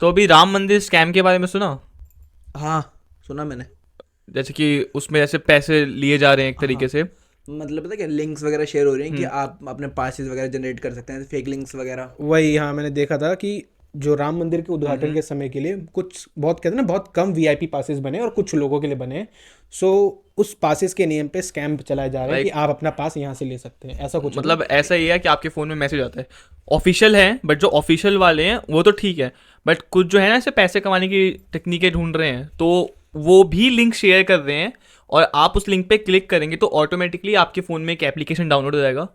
तो अभी राम मंदिर स्कैम के बारे में सुना? हाँ, सुना मैंने। जैसे कि उसमें जैसे पैसे लिए जा रहे हैं एक हाँ, तरीके से। मतलब पता है क्या, लिंक्स वगैरह शेयर हो रही हैं कि हम्म। आप अपने पासेस वगैरह जनरेट कर सकते हैं, फेक लिंक्स वगैरह। वही, हाँ, मैंने देखा था कि जो राम मंदिर के उद्घाटन के समय के लिए कुछ बहुत कहते हैं ना, बहुत कम वीआईपी पासेस बने और कुछ लोगों के लिए बने। सो उस पासेस के नियम पे स्कैम चलाए जा रहे हैं कि लाइक आप अपना पास यहाँ से ले सकते हैं, ऐसा कुछ है ना। मतलब ऐसा ही है कि आपके फ़ोन में मैसेज आता है, ऑफिशियल है, बट जो ऑफिशियल वाले हैं वो तो ठीक है, बट कुछ जो है ना ऐसे पैसे कमाने की टेक्निकें ढूंढ रहे हैं, तो वो भी लिंक शेयर कर रहे हैं, और आप उस लिंक पे क्लिक करेंगे तो ऑटोमेटिकली आपके फ़ोन में एक एप्लीकेशन डाउनलोड हो जाएगा।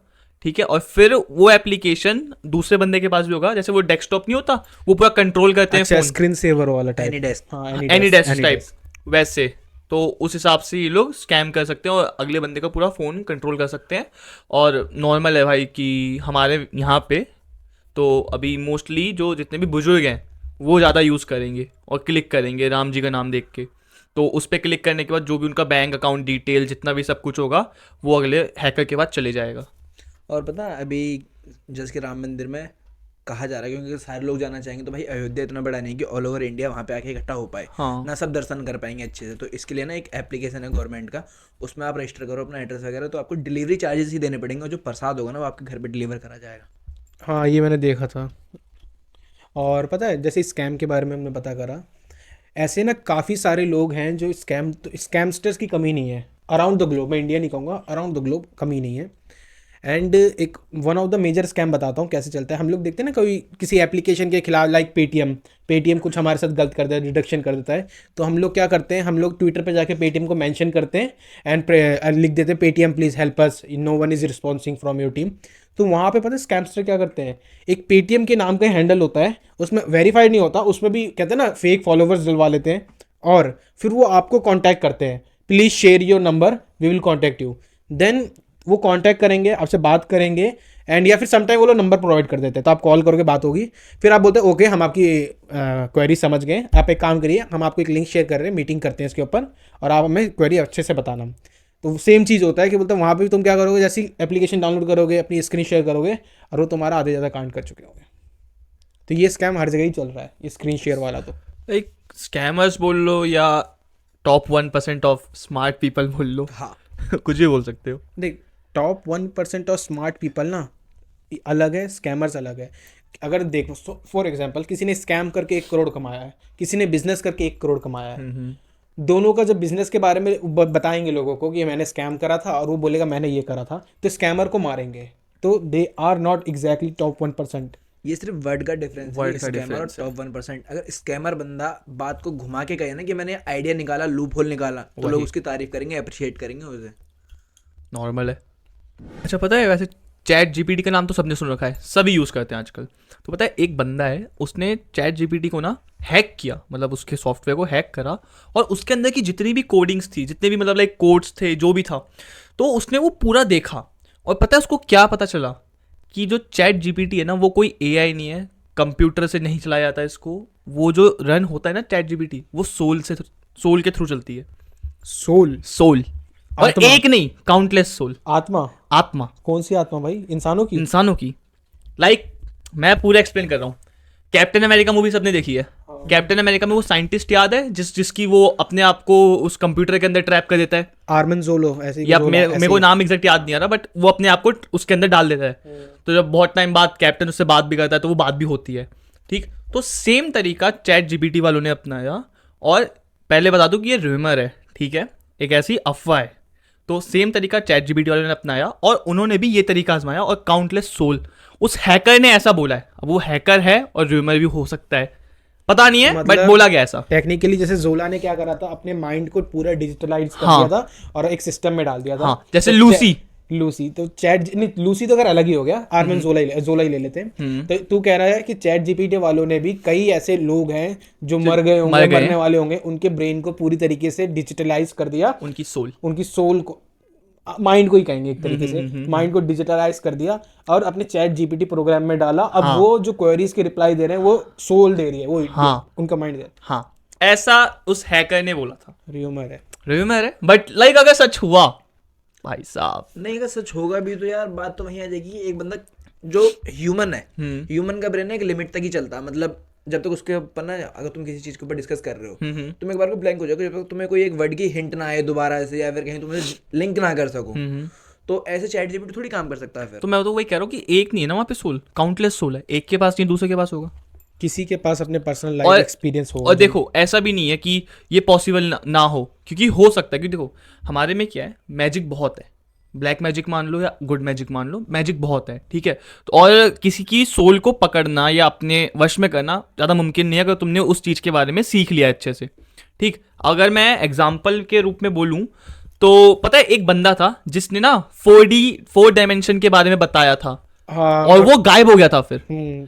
ठीक है, और फिर वो एप्लीकेशन दूसरे बंदे के पास भी होगा, जैसे वो डेस्कटॉप नहीं होता, वो पूरा कंट्रोल करते हैं अच्छा, फ़ोन, स्क्रीन सेवर वाला टाइप। AnyDesk. हाँ, AnyDesk any type desk. वैसे। तो उस हिसाब से ये लोग स्कैम कर सकते हैं और अगले बंदे का पूरा फ़ोन कंट्रोल कर सकते हैं। और नॉर्मल है भाई कि हमारे यहाँ पे तो अभी मोस्टली जो जितने भी बुजुर्ग हैं वो ज़्यादा यूज़ करेंगे और क्लिक करेंगे राम जी का नाम देख के। तो उस पर क्लिक करने के बाद जो भी उनका बैंक अकाउंट डिटेल जितना भी सब कुछ होगा वो अगले हैकर के बाद चले जाएगा। और पता है अभी जैसे कि राम मंदिर में कहा जा रहा है, क्योंकि सारे लोग जाना चाहेंगे, तो भाई अयोध्या इतना बड़ा नहीं कि ऑल ओवर इंडिया वहाँ पे आके इकट्ठा हो पाए हाँ। ना, सब दर्शन कर पाएंगे अच्छे से। तो इसके लिए ना एक एप्लीकेशन है गवर्नमेंट का, उसमें आप रजिस्टर करो अपना एड्रेस वगैरह, तो आपको डिलीवरी चार्जेस ही देने पड़ेंगे, और जो प्रसाद होगा ना वो आपके घर पे डिलीवर करा जाएगा। हाँ, ये मैंने देखा था। और पता है, जैसे स्कैम के बारे में हमने पता करा, ऐसे ना काफ़ी सारे लोग हैं जो स्कैमस्टर्स की कमी नहीं है अराउंड द ग्लोब। मैं इंडिया नहीं कहूँगा, अराउंड द ग्लोब कमी नहीं है। एंड एक one of the major scam बताता हूँ कैसे चलता है। हम लोग देखते हैं ना, कोई किसी एप्लीकेशन के खिलाफ, लाइक पेटीएम कुछ हमारे साथ गलत कर देता है, डिडक्शन कर देता है, तो हम लोग क्या करते हैं, हम लोग ट्विटर पे जाके पेटीएम को मेंशन करते हैं एंड लिख देते हैं Paytm please help us, no one is responding from your team. तो वहाँ पे पता है स्कैमस्टर क्या करते हैं, एक पेटीएम के नाम का हैंडल होता है, उसमें वेरीफाइड नहीं होता, उसमें भी कहते हैं ना फेक फॉलोवर्स डलवा लेते हैं, और फिर वो आपको कांटेक्ट करते हैं, please share your number, we will contact you. Then वो कांटेक्ट करेंगे, आपसे बात करेंगे, एंड या फिर समटाइम वो लोग नंबर प्रोवाइड कर देते हैं, तो आप कॉल करोगे, बात होगी, फिर आप बोलते हैं ओके हम आपकी क्वेरी समझ गए, आप एक काम करिए, हम आपको एक लिंक शेयर कर रहे हैं, मीटिंग करते हैं इसके ऊपर, और आप हमें क्वेरी अच्छे से बताना। तो सेम चीज़ होता है कि बोलते हैं वहाँ पे भी तुम क्या करोगे, जैसी एप्लीकेशन डाउनलोड करोगे, अपनी स्क्रीन शेयर करोगे, और वो तुम्हारा आधे ज़्यादा कांड कर चुके होंगे। तो ये स्कैम हर जगह ही चल रहा है, ये स्क्रीन शेयर वाला तो। एक स्कैमर्स बोल लो या टॉप 1% ऑफ स्मार्ट पीपल बोल लो, हाँ, कुछ भी बोल सकते हो। देख, टॉप 1% ऑफ स्मार्ट पीपल ना अलग है, स्कैमर्स अलग है। अगर देखो, फॉर एग्जांपल किसी ने स्कैम करके 1 करोड़ कमाया है, किसी ने बिजनेस करके 1 करोड़ कमाया है, दोनों का जब बिजनेस के बारे में बताएंगे लोगों को कि मैंने स्कैम करा था, और वो बोलेगा मैंने ये करा था, तो स्कैमर को मारेंगे। तो they are not exactly top 1%। ये सिर्फ वर्ड का डिफरेंस है, वर्ड का स्कैमर और डिफरेंस है। टॉप 1%। अगर स्कैमर बंदा बात को घुमा के कहे ना कि मैंने आइडिया निकाला, लूप होल निकाला, तो लोग वही उसकी तारीफ करेंगे, अप्रिशिएट करेंगे उसे। नॉर्मल है। अच्छा पता है वैसे चैट जीपीटी का नाम तो सबने सुन रखा है, सभी यूज़ करते हैं आजकल। तो पता है एक बंदा है, उसने चैट जीपीटी को ना हैक किया, मतलब उसके सॉफ्टवेयर को हैक करा, और उसके अंदर की जितनी भी कोडिंग्स थी, जितने भी मतलब लाइक कोड्स थे, जो भी था, तो उसने वो पूरा देखा। और पता है उसको क्या पता चला, कि जो चैट जीपीटी है ना वो कोई एआई नहीं है, कंप्यूटर से नहीं चलाया जाता इसको। वो जो रन होता है ना चैट जीपीटी, वो सोल के थ्रू चलती है। सोल? सोल, और आत्मा? एक नहीं, काउंटलेस सोल। आत्मा? आत्मा कौन सी आत्मा भाई, इंसानों की? इंसानों की। लाइक मैं पूरा एक्सप्लेन कर रहा हूँ। कैप्टन अमेरिका मूवी सबने देखी है। कैप्टन अमेरिका में वो साइंटिस्ट याद है जिसकी वो अपने आप को उस कंप्यूटर के अंदर ट्रैप कर देता है, आर्मन जोलो ऐसे ही या जोला, मेरे को नाम एग्जैक्ट याद नहीं आ रहा, बट वो अपने आप को उसके अंदर डाल देता है। तो जब बहुत टाइम बाद कैप्टन उससे बात भी करता है तो वो बात भी होती है। ठीक, तो सेम तरीका चैट जीपीटी वालों ने अपनाया। और पहले बता दूं कि ये रूमर है, ठीक है, एक ऐसी अफवाह है। तो सेम तरीका चैट जीपीटी वालों ने अपनाया, और उन्होंने भी ये तरीका आजमाया, और काउंटलेस सोल उस हैकर ने ऐसा बोला है। अब वो हैकर है और रूमर भी हो सकता है, पता नहीं है, बट बोला गया ऐसा। टेक्निकली जैसे जोला ने क्या करा था, अपने माइंड को पूरा डिजिटलाइज कर हाँ। दिया था और एक सिस्टम में डाल दिया था। हाँ, जैसे तो लूसी। लूसी तो चैट नहीं, लूसी तो अगर अलग ही हो गया, आर्मन जोला ही ले लेते हैं। तो तू कह रहा है कि चैट जीपीटी वालों ने भी कई ऐसे लोग हैं जो मर गए होंगे, मरने वाले होंगे, उनके ब्रेन को पूरी तरीके से डिजिटलाइज कर दिया, उनकी सोल, उनकी सोल को, माइंड को ही कहेंगे एक तरीके से, माइंड को डिजिटलाइज कर दिया और अपने चैट जीपीटी प्रोग्राम में डाला। अब वो जो क्वेरीज के रिप्लाई दे रहे हैं वो सोल दे रही है, वो उनका माइंड दे रहा है। हाँ, ऐसा उस हैकर ने बोला था। र्यूमर है, रूमर है, बट लाइक अगर सच हुआ भाई साहब, नहीं, अगर सच होगा भी तो यार बात तो वहीं आ जाएगी। एक बंदा जो ह्यूमन है, ह्यूमन का ब्रेन है एक लिमिट तक ही चलता है, मतलब जब तक उसके ऊपर ना, अगर तुम किसी चीज़ के ऊपर डिस्कस कर रहे हो तुम एक बार को ब्लैंक हो जाओगे, जब तक तुम्हें कोई एक वर्ड की हिंट ना आए दोबारा से, या फिर कहीं तुम लिंक ना कर सको, तो ऐसे चैट जीपीटी थोड़ी काम कर सकता है फिर। तो मैं तो वही कह रहा हूँ कि एक नहीं है ना वहाँ पे सोल, काउंटलेस सोल है, एक के पास नहीं दूसरे के पास होगा। किसी के पास अपने पर्सनल और लाइफ एक्सपीरियंस होगा और देखो ऐसा भी नहीं है कि ये पॉसिबल ना हो, क्योंकि हो सकता है, क्योंकि देखो हमारे में क्या है, मैजिक बहुत है, ब्लैक मैजिक मान लो या गुड मैजिक मान लो, मैजिक बहुत है, ठीक है। तो और किसी की सोल को पकड़ना या अपने वश में करना ज़्यादा मुमकिन नहीं है अगर तुमने उस चीज़ के बारे में सीख लिया अच्छे से, ठीक। अगर मैं एग्जाम्पल के रूप में बोलूँ तो पता है एक बंदा था जिसने ना 4 डायमेंशन के बारे में बताया था, हाँ। और वो गायब हो गया था फिर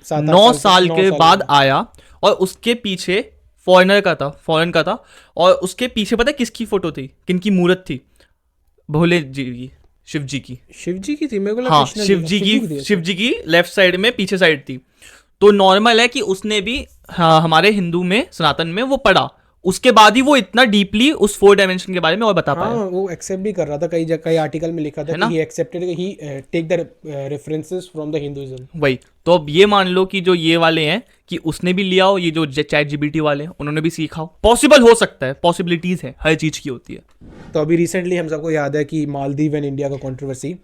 7-8 9 साल के 9 बाद आया, और उसके पीछे फॉरेन का था, और उसके पीछे पता है किसकी फोटो थी, किनकी मूर्त थी, भोले जी की, शिव जी की। शिव जी की थी, मेरे को लगा हाँ कृष्ण शिव जी थी की, ऐसे। शिव जी की लेफ्ट साइड में पीछे साइड थी। तो नॉर्मल है कि उसने भी, हाँ, हमारे हिंदू में सनातन में वो पढ़ा, उसके बाद ही वो इतना डीपली उस 4 डायमेंशन के बारे में और बता हाँ पाया, वो एक्सेप्ट भी कर रहा था, कई आर्टिकल में लिखा था है ना? कि he accepted, he take the references from the Hinduism. वही। तो अब ये मान लो कि जो ये वाले हैं कि उसने भी लिया हो, ये जो चैट जीपीटी वाले हैं उन्होंने भी सीखा हो, पॉसिबल हो सकता है, पॉसिबिलिटीज है, हर चीज की होती है। तो अभी रिसेंटली हम सबको याद है कि मालदीव एंड इंडिया का कंट्रोवर्सी,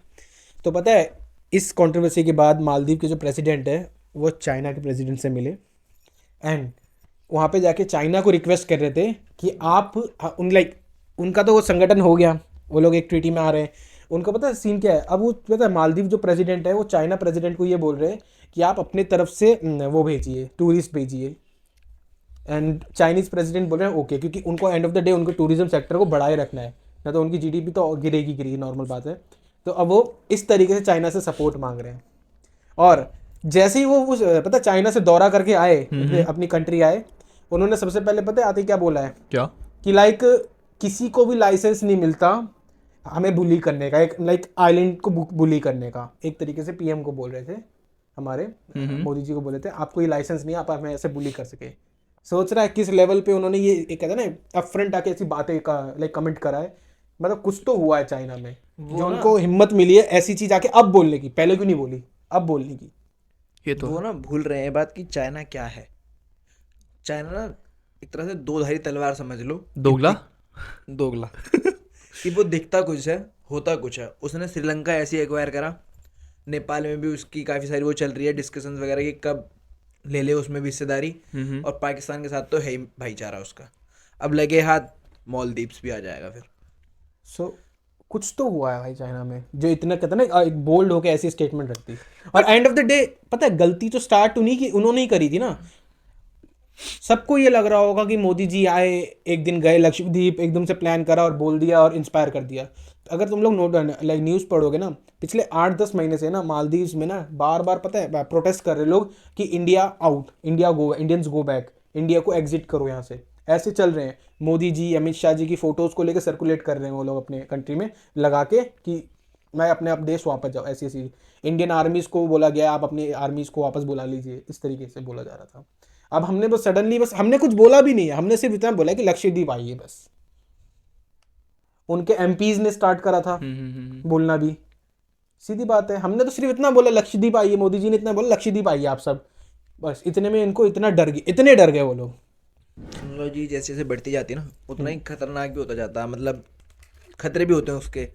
तो पता है इस कंट्रोवर्सी के बाद मालदीव के जो प्रेसिडेंट है वो चाइना के प्रेसिडेंट से मिले, एंड वहाँ पे जाके चाइना को रिक्वेस्ट कर रहे थे कि आप उनका तो वो संगठन हो गया, वो लोग एक ट्रीटी में आ रहे हैं, उनका पता है सीन क्या है, अब वो पता है मालदीव जो प्रेसिडेंट है वो चाइना प्रेसिडेंट को ये बोल रहे हैं कि आप अपने तरफ से वो भेजिए, टूरिस्ट भेजिए, एंड चाइनीज प्रेसिडेंट बोल रहे हैं ओके, क्योंकि उनको एंड ऑफ द डे उनको टूरिज्म सेक्टर को बढ़ाए रखना है, ना तो उनकी जीडीपी तो गिरेगी, नॉर्मल बात है। तो अब वो इस तरीके से चाइना से सपोर्ट मांग रहे हैं, और जैसे ही वो उस पता है चाइना से दौरा करके आए, अपनी कंट्री आए, उन्होंने सबसे पहले पता है आते ही क्या बोला है क्या? कि किसी को भी लाइसेंस नहीं मिलता हमें बुली करने का, एक आइलैंड को बुली करने का, एक तरीके से पीएम को बोल रहे थे, हमारे मोदी जी को बोले थे आपको ये लाइसेंस नहीं, आप हमें ऐसे बुली कर सके। सोच रहा है किस लेवल पे उन्होंने ये कहते हैं ना अपफ्रंट आके ऐसी बातें का कमेंट करा है, मतलब कुछ तो हुआ है चाइना में जो उनको हिम्मत मिली है ऐसी चीज आके अब बोलने की, पहले क्यों नहीं बोली, अब बोलने की। ये तो वो ना भूल रहे हैं बात कि चाइना क्या है। चाइना ना एक तरह से दो धारी तलवार समझ लो, दोगला। दोगला कि वो दिखता कुछ है होता कुछ है। उसने श्रीलंका ऐसे एक्वायर करा, नेपाल में भी उसकी काफ़ी सारी वो चल रही है डिस्कशंस वगैरह कि कब ले ले उसमें भी हिस्सेदारी, और पाकिस्तान के साथ तो है ही भाईचारा उसका। अब लगे हाथ मालदीव्स भी आ जाएगा फिर। सो कुछ तो हुआ है भाई चाइना में जो इतना कहते हैं ना एक बोल्ड होकर ऐसी स्टेटमेंट रखती, और एंड ऑफ द डे पता है गलती तो स्टार्ट उन्हीं की, उन्होंने ही करी थी ना। सबको ये लग रहा होगा कि मोदी जी आए, एक दिन गए लक्षद्वीप, एकदम से प्लान करा और बोल दिया और इंस्पायर कर दिया। अगर तुम लोग न्यूज़ पढ़ोगे ना, पिछले 8-10 महीने से ना मालदीव्स में ना बार बार पता है प्रोटेस्ट कर रहे लोग कि इंडिया आउट, इंडिया गो, इंडियंस गो बैक, इंडिया को एग्जिट करो यहाँ से, ऐसे चल रहे हैं। मोदी जी अमित शाह जी की फोटोज़ को लेकर सर्कुलेट कर रहे हैं वो लोग अपने कंट्री में लगा के कि मैं अपने आप देश वापस जाओ, ऐसी ऐसी। इंडियन आर्मीज़ को बोला गया आप अपनी आर्मीज़ को वापस बुला लीजिए, इस तरीके से बोला जा रहा था। अब हमने बस सडनली, बस हमने कुछ बोला भी नहीं है, हमने सिर्फ इतना बोला कि लक्षद्वीप आइए बस। उनके एमपीज ने स्टार्ट करा था बोलना भी, सीधी बात है। हमने तो सिर्फ इतना बोला लक्षद्वीप आइए, मोदी जी ने इतना बोला लक्षद्वीप आइए आप सब, बस इतने में इनको इतना इतने डर गए वो लोग। टेक्नोलॉजी जैसे जैसे बढ़ती जाती है ना उतना ही खतरनाक भी होता जाता है, मतलब खतरे भी होते हैं उसके।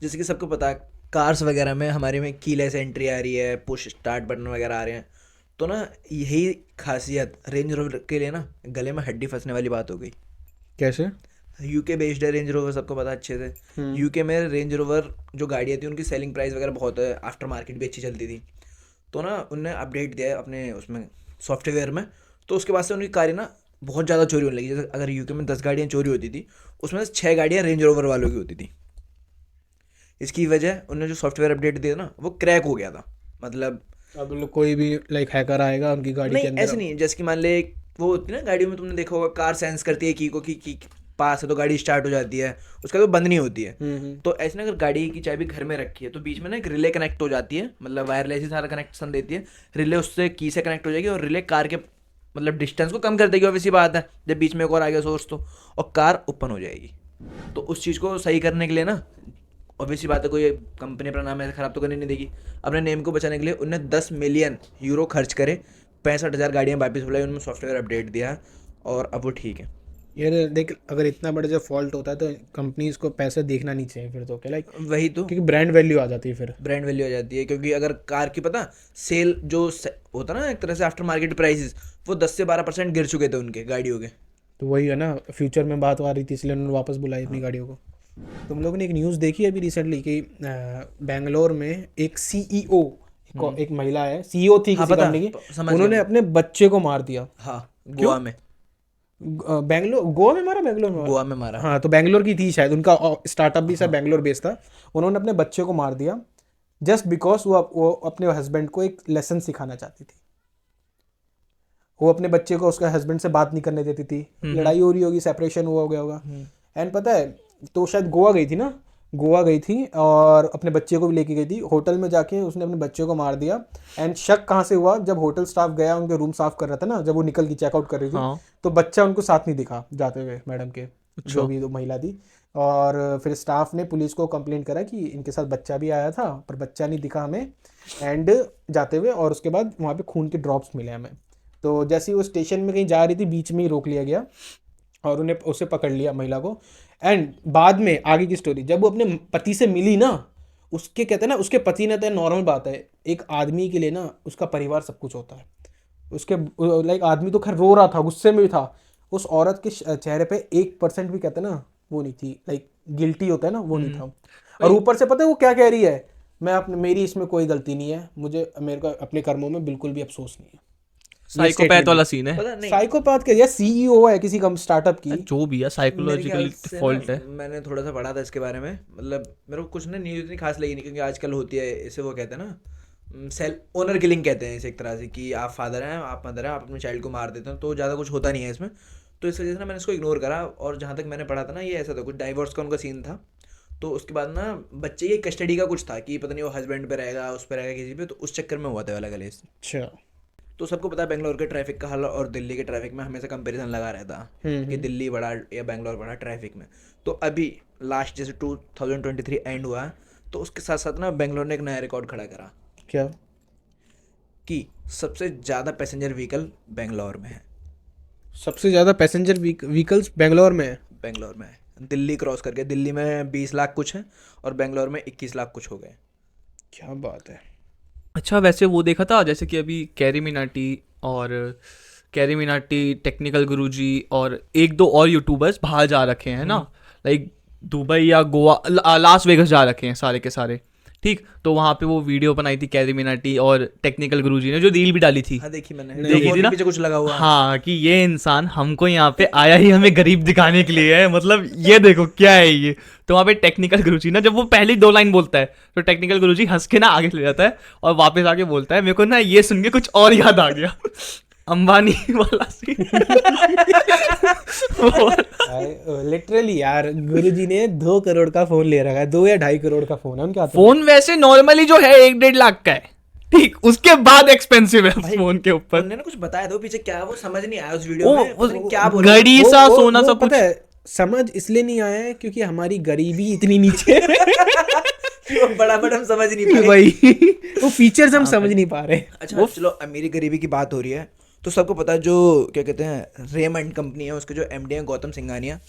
जैसे कि सबको पता है कार्स वगैरह में हमारे में कीलेस एंट्री आ रही है, पुश स्टार्ट बटन वगैरह आ रहे हैं, तो ना यही खासियत रेंज रोवर के लिए ना गले में हड्डी फंसने वाली बात हो गई। कैसे? यूके बेस्ड है रेंज रोवर, सबको पता अच्छे से। यूके में रेंज रोवर जो गाड़ियाँ थी उनकी सेलिंग प्राइस वगैरह बहुत है, आफ्टर मार्केट भी अच्छी चलती थी। तो ना उनने अपडेट दिया है अपने उसमें सॉफ्टवेयर में, तो उसके बाद से उनकी कारें ना बहुत ज़्यादा चोरी होने लगी। जैसे अगर यूके में 10 गाड़ियाँ चोरी होती थी उसमें से 6 गाड़ियाँ रेंज रोवर वालों की होती थी। इसकी वजह उन्होंने जो सॉफ्टवेयर अपडेट दिया ना वो क्रैक हो गया था। मतलब अब लोग कोई भी हैकर आएगा उनकी गाड़ी के नहीं अंदर, ऐसे नहीं, जैसे कि मान ले वो होती है ना गाड़ियों में, तुमने देखा होगा कार सेंस करती है की को की पास है तो गाड़ी स्टार्ट हो जाती है, उसका तो बंद नहीं होती है। तो ऐसे ना अगर गाड़ी की चाबी घर में रखी है तो बीच में ना एक रिले कनेक्ट हो जाती है, मतलब वायरलेस ही सारा कनेक्शन देती है, रिले उससे की से कनेक्ट हो जाएगी और रिले कार के मतलब डिस्टेंस को कम कर देगी। ऑब्वियसली बात है जब बीच में एक और आ गया सोर्स तो, और कार ओपन हो जाएगी। तो उस चीज़ को सही करने के लिए ना ऑब्वियसली बात है कोई कंपनी अपना नाम ऐसे ख़राब तो करने नहीं देगी। अपने नेम को बचाने के लिए उन्होंने 10 मिलियन यूरो खर्च करे 65,000 गाड़ियाँ वापस बुलाई, उनमें सॉफ्टवेयर अपडेट दिया और अब वो ठीक है। यार देख, अगर इतना बड़ा जो फॉल्ट होता है तो कंपनीज को पैसा देखना नहीं चाहिए फिर तो, क्या लाइक, वही तो क्योंकि ब्रांड वैल्यू आ जाती है फिर। ब्रांड वैल्यू आ जाती है, क्योंकि अगर कार की पता सेल जो होता ना एक तरह से आफ्टर मार्केट प्राइसेस, वो 10 से 12% गिर चुके थे उनके गाड़ियों के। तो वही है ना, फ्यूचर में बात आ रही थी इसलिए उन्होंने वापस बुलाई अपनी गाड़ियों को। तुम लोगों ने एक न्यूज़ देखी अभी रिसेंटली कि बेंगलोर में एक सीईओ, एक महिला है, सीईओ थी हाँ, किसी पता, कंपनी की, समझ उन्होंने गया। अपने बच्चे को मार दिया। हाँ, गोवा में, बेंगलोर, गोवा में मारा, बेंगलोर में मारा? गोवा में मारा। हाँ, तो बेंगलोर की थी शायद, उनका स्टार्टअप भी शायद बेंगलोर बेस्ड था। उन्होंने अपने बच्चे को मार दिया जस्ट बिकॉज वो अपने हस्बैंड को एक लेसन सिखाना चाहती थी। वो अपने बच्चे को उसके हस्बैंड से बात नहीं करने देती थी, लड़ाई हो रही होगी, सेपरेशन हुआ हो गया होगा, एंड पता है, तो शायद गोवा गई थी ना, गोवा गई थी और अपने बच्चे को भी लेके गई थी। होटल में जाके उसने अपने बच्चे को मार दिया। एंड शक कहाँ से हुआ, जब होटल स्टाफ गया उनके रूम साफ कर रहा था ना, जब वो निकल के चेकआउट कर रही थी, हाँ। तो बच्चा उनको साथ नहीं दिखा जाते हुए, मैडम के जो भी महिला थी। और फिर स्टाफ ने पुलिस को कंप्लेंट करा कि इनके साथ बच्चा भी आया था पर बच्चा नहीं दिखा हमें एंड जाते हुए, और उसके बाद वहाँ पे खून के ड्रॉप्स मिले हमें। तो जैसे ही वो स्टेशन में कहीं जा रही थी, बीच में ही रोक लिया गया और उन्हें उसे पकड़ लिया महिला को। एंड बाद में आगे की स्टोरी, जब वो अपने पति से मिली ना, उसके कहते हैं ना, उसके पति ने, तो नॉर्मल बात है, एक आदमी के लिए ना उसका परिवार सब कुछ होता है। उसके लाइक आदमी तो खैर रो रहा था, गुस्से में भी था, उस औरत के चेहरे पे 1% भी कहते हैं ना वो नहीं थी, लाइक गिल्टी होता है ना, वो नहीं था। और ऊपर से पता है वो क्या कह रही है, मैं अपने, मेरी इसमें कोई गलती नहीं है, मेरे को अपने कर्मों में बिल्कुल भी अफसोस नहीं है। साइकोपैथ वाला सीन है। पता नहीं, साइकोपैथ के, या सीईओ है किसी स्टार्टअप की। जो भी है, मेरे साइकोलॉजिकल ख्याल से फॉल्ट ना, है। मैंने थोड़ा सा पढ़ा था इसके बारे में, मतलब मेरे को कुछ ना न्यूज़ इतनी खास लगी नहीं, क्योंकि आजकल होती है इसे, वो कहते हैं ना सेल्फ ओनर किलिंग कहते हैं इसे, एक तरह से कि आप फादर हैं, आप मदर हैं, आप अपने चाइल्ड को मार देते हैं, तो ज़्यादा कुछ होता नहीं है इसमें। तो इस वजह से ना मैंने इसको इग्नोर करा, और जहाँ तक मैंने पढ़ा था ना, ये ऐसा था, कुछ डाइवोर्स का उनका सीन था। तो उसके बाद ना बच्चे ये कस्टडी का कुछ था कि पता नहीं वो हस्बैंड पे रहेगा, उस पर रहेगा, किसी पे, तो उस चक्कर में हुआ था वाला केस। अच्छा। तो सबको पता है बेंगलोर के ट्रैफिक का हाल और दिल्ली के ट्रैफिक में हमेशा कंपैरिजन लगा रहता कि दिल्ली बड़ा या बेंगलोर बड़ा ट्रैफिक में। तो अभी लास्ट जैसे 2023 एंड हुआ, तो उसके साथ साथ ना बेंगलोर ने एक नया रिकॉर्ड खड़ा करा क्या? कि सबसे ज़्यादा पैसेंजर व्हीकल बेंगलोर में है। सबसे ज़्यादा पैसेंजर व्हीकल्स बेंगलोर में है? बेंगलोर में है, दिल्ली क्रॉस करके। दिल्ली में 20 लाख कुछ है और बेंगलोर में 21 लाख कुछ हो गए। क्या बात है। अच्छा, वैसे वो देखा था जैसे कि अभी कैरी मिनाटी, टेक्निकल गुरुजी और एक दो और यूट्यूबर्स बाहर जा रखे हैं ना, लाइक दुबई या गोवा, लास वेगस जा रखे हैं सारे के सारे। ठीक, तो वहाँ पे वो वीडियो बनाई थी कैरी मिनाटी और टेक्निकल गुरुजी ने, जो रील भी डाली थी। हाँ, देखी मैंने, देखी थी ना? पीछे कुछ लगा हुआ है। हाँ, कि ये इंसान हमको यहाँ पे आया ही हमें गरीब दिखाने के लिए है, मतलब ये देखो क्या है ये। तो वहाँ पे टेक्निकल गुरुजी ना, जब वो पहली 2 लाइन बोलता है तो टेक्निकल गुरुजी हंस के ना आगे ले जाता है और वापस आके बोलता है, मेरे को ना ये सुन के कुछ और याद आ गया, अंबानी वाला सीन। लिटरली यार, गुरुजी ने 2 करोड़ का फोन ले रखा है, 2 या 2.5 करोड़ का फोन है उनके हाथ में। फोन वैसे नॉर्मली जो है 1-1.5 लाख का है, ठीक, उसके बाद एक्सपेंसिव है फोन के ऊपर। उन्होंने ना कुछ बताया था पीछे, क्या वो समझ नहीं आया उस वीडियो में, पता नहीं क्या बोल घड़ी सा सोना सा कुछ। पता है समझ इसलिए नहीं आया है क्योंकि हमारी गरीबी इतनी नीचे है। बड़ा हम समझ नहीं पाए। वही, वो फीचर्स हम समझ नहीं पा रहे। अच्छा, चलो अमीरी गरीबी की बात हो रही है, तो सबको पता है जो क्या कहते हैं रेमंड कंपनी है, उसके जो एमडी हैं गौतम सिंघानिया,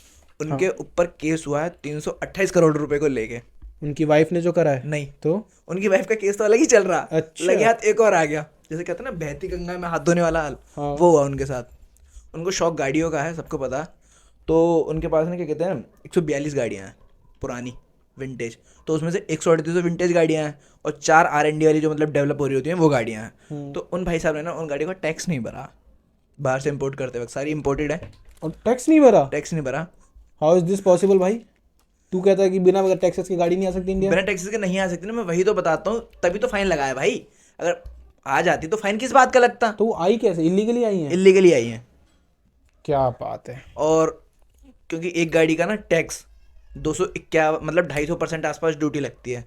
उनके ऊपर केस हुआ है 328 करोड़ रुपए को लेके। उनकी वाइफ ने जो करा है? नहीं, तो उनकी वाइफ का केस तो अलग ही चल रहा। अच्छा। लगे हाथ एक और आ गया, जैसे कहते हैं ना बहती गंगा में हाथ धोने वाला हाल, हाँ। वो हुआ उनके साथ। उनको शौक गाड़ियों का है, सबको पता। तो उनके पास ना क्या कहते हैं 142 गाड़ियाँ हैं पुरानी विंटेज, तो उसमें से 138 विंटेज गाड़ियाँ हैं और 4 R&D वाली जो मतलब डेवलप हो रही होती हैं वो गाड़ियाँ हैं। तो उन भाई साहब ने ना उन गाड़ियों का टैक्स नहीं भरा, बाहर से इंपोर्ट करते वक्त, सारी इंपोर्टेड है, और टैक्स नहीं भरा? टैक्स नहीं भरा। हाउ इज दिस पॉसिबल भाई? तू कहता है कि बिना टैक्सेस की गाड़ी नहीं आ सकती इंडिया? बिना टैक्सेस के नहीं आ सकती ना, मैं वही तो बताता हूँ, तभी तो फाइन लगाया भाई। अगर आ जाती तो फाइन किस बात का लगता। तो वो आई कैसे? इलीगली आई है? इलीगली आई है। क्या बात है। और क्योंकि एक गाड़ी का ना टैक्स 251 मतलब 250% आसपास ड्यूटी लगती है।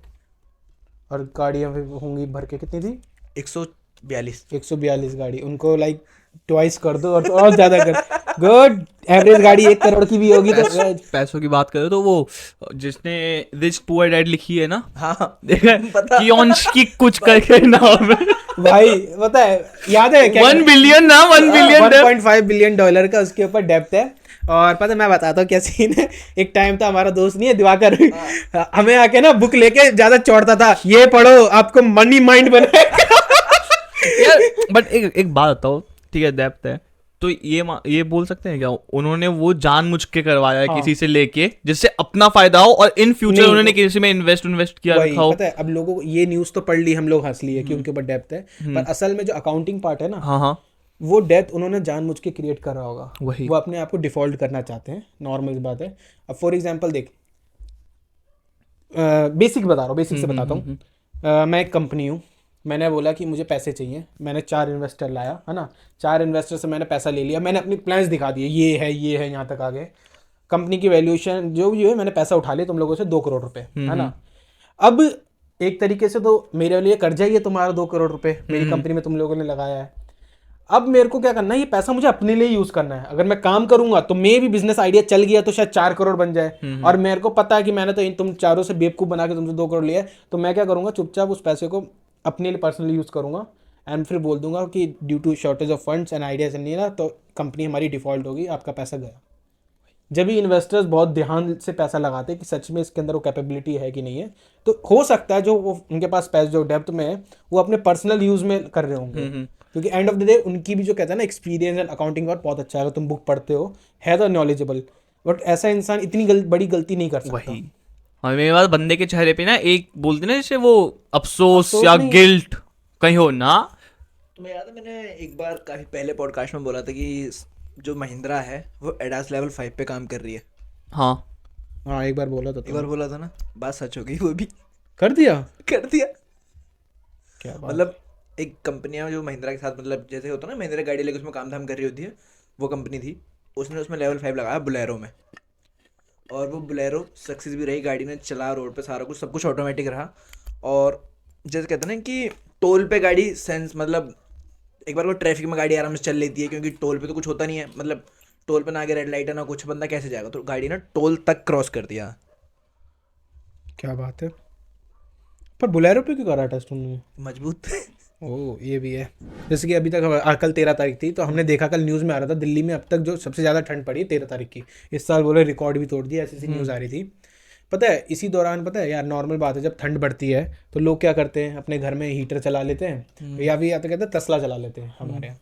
और गाड़ियाँ होंगी भर के कितनी थी? 142। 142 गाड़ी, उनको लाइक ट्वाइस कर दो और ज्यादा कर। गुड, एवरेज गाड़ी 1 करोड़ की भी होगी तो। पैसों की बात करें तो वो जिसने रिच पुअर डैड लिखी है ना, हाँ, देखा पता। कियोंस्की कुछ करके नाम है। भाई पता है, याद है क्या 1 बिलियन ना, 1 बिलियन 1.5 बिलियन डॉलर का उसके ऊपर डेप्थ है। और पता है, मैं बताता हूँ क्या सीन है। एक टाइम था, हमारा दोस्त नहीं है दिवाकर, हमें आके ना बुक लेके ज्यादा चौड़ता था, ये पढ़ो आपको मनी माइंड बनाएगा। यार बट एक बात बताओ, ठीक है डेप्थ है तो ये बोल सकते हैं क्या उन्होंने वो जानबूझ के करवाया है हाँ। किसी से लेके जिससे अपना फायदा हो और इन फ्यूचर नहीं, उन्होंने किसी में इन्वेस्ट किया वही रखा हो? पता है, अब लोगों को ये न्यूज़ तो पढ़ ली, हम लोग हंस लिए कि उनके ऊपर डेप्थ है, पर असल में जो अकाउंटिंग पार्ट है ना, हाँ हाँ वो डेप्थ उन्होंने जानबूझ के क्रिएट कर रहा होगा। वही। वो अपने आप को डिफॉल्ट करना चाहते हैं, नॉर्मल बात है। अब फॉर एग्जांपल देख, बेसिक बता रहा हूँ, बेसिक से बताता हूँ। मैं एक कंपनी हूँ, मैंने बोला कि मुझे पैसे चाहिए, मैंने 4 इन्वेस्टर लाया है ना, 4 इन्वेस्टर से मैंने पैसा ले लिया, मैंने अपनी प्लान्स दिखा दिए, ये है यहाँ तक आ गए, कंपनी की वैल्यूएशन जो भी है, मैंने पैसा उठा लिया तुम लोगों से 2 करोड़ रुपए, है ना। अब एक तरीके से तो मेरे लिए कर्जा ही है तुम्हारा 2 करोड़ रुपए, मेरी कंपनी में तुम लोगों ने लगाया है। अब मेरे को क्या करना है, ये पैसा मुझे अपने लिए यूज करना है। अगर मैं काम करूंगा तो मे भी बिजनेस आइडिया चल गया तो शायद 4 करोड़ बन जाए, और मेरे को पता है कि मैंने तो इन तुम चारों से बेवकूफ बना के तुमसे 2 करोड़ लिया है, तो मैं क्या करूंगा, चुपचाप उस पैसे को अपने लिए पर्सनली यूज करूंगा, एंड फिर बोल दूंगा कि due to shortage of funds and ideas नहीं ना, तो कंपनी हमारी डिफॉल्ट होगी, आपका पैसा गया। जब भी इन्वेस्टर्स बहुत ध्यान से पैसा लगाते हैं कि सच में इसके अंदर वो कैपेबिलिटी है कि नहीं है, तो हो सकता है जो वो उनके पास पैसा जो डेप्थ में है वो अपने पर्सनल यूज में कर रहे होंगे, क्योंकि एंड ऑफ द डे उनकी भी जो कहते हैं ना एक्सपीरियंस एंड अकाउंटिंग का बहुत अच्छा है, अगर तुम बुक पढ़ते हो है तो नॉलेजेबल, बट ऐसा इंसान इतनी बड़ी गलती नहीं कर सकता। वही। और मेरे पास बंदे के चेहरे पे ना एक बोलते ना जैसे वो अफसोस अफसोस या नहीं। गिल्ट कहीं हो ना। तुम्हें याद है मैंने एक बार काफी पहले पॉडकास्ट में बोला था कि जो महिंद्रा है वो एडास लेवल 5 पे काम कर रही है। हाँ हाँ, एक बार बोला था एक बार बोला था ना, बात सच हो गई, वो भी कर दिया। कर दिया। क्या बात। मतलब एक कंपनियां जो महिंद्रा के साथ, मतलब जैसे होता है ना, महिंद्रा गाड़ी लेके उसमें काम धाम कर रही होती है, वो कंपनी थी, उसने उसमें लेवल 5 लगाया बुलेरो में, और वो बुलेरो सक्सेस भी रही, गाड़ी ने चला रोड पे, सारा कुछ सब कुछ ऑटोमेटिक रहा। और जैसे कहते हैं ना कि टोल पे गाड़ी सेंस, मतलब एक बार वो ट्रैफिक में गाड़ी आराम से चल लेती है, क्योंकि टोल पे तो कुछ होता नहीं है, मतलब टोल पे ना आगे रेड लाइट है ना कुछ, बंदा कैसे जाएगा, तो गाड़ी ने टोल तक क्रॉस कर दिया। क्या बात है। पर बुलेरो पे क्यों करा टेस्ट उन्होंने? मजबूत। ओ, ये भी है। जैसे कि अभी तक कल 13 तारीख थी, तो हमने देखा, कल न्यूज़ में आ रहा था दिल्ली में अब तक जो सबसे ज़्यादा ठंड पड़ी है 13 तारीख की, इस साल बोले रिकॉर्ड भी तोड़ दिया, ऐसी न्यूज़ आ रही थी। पता है इसी दौरान, पता है यार, नॉर्मल बात है, जब ठंड बढ़ती है तो लोग क्या करते हैं, अपने घर में हीटर चला लेते हैं, या फिर या तो कहते हैं तसला चला लेते हैं हमारे यहाँ।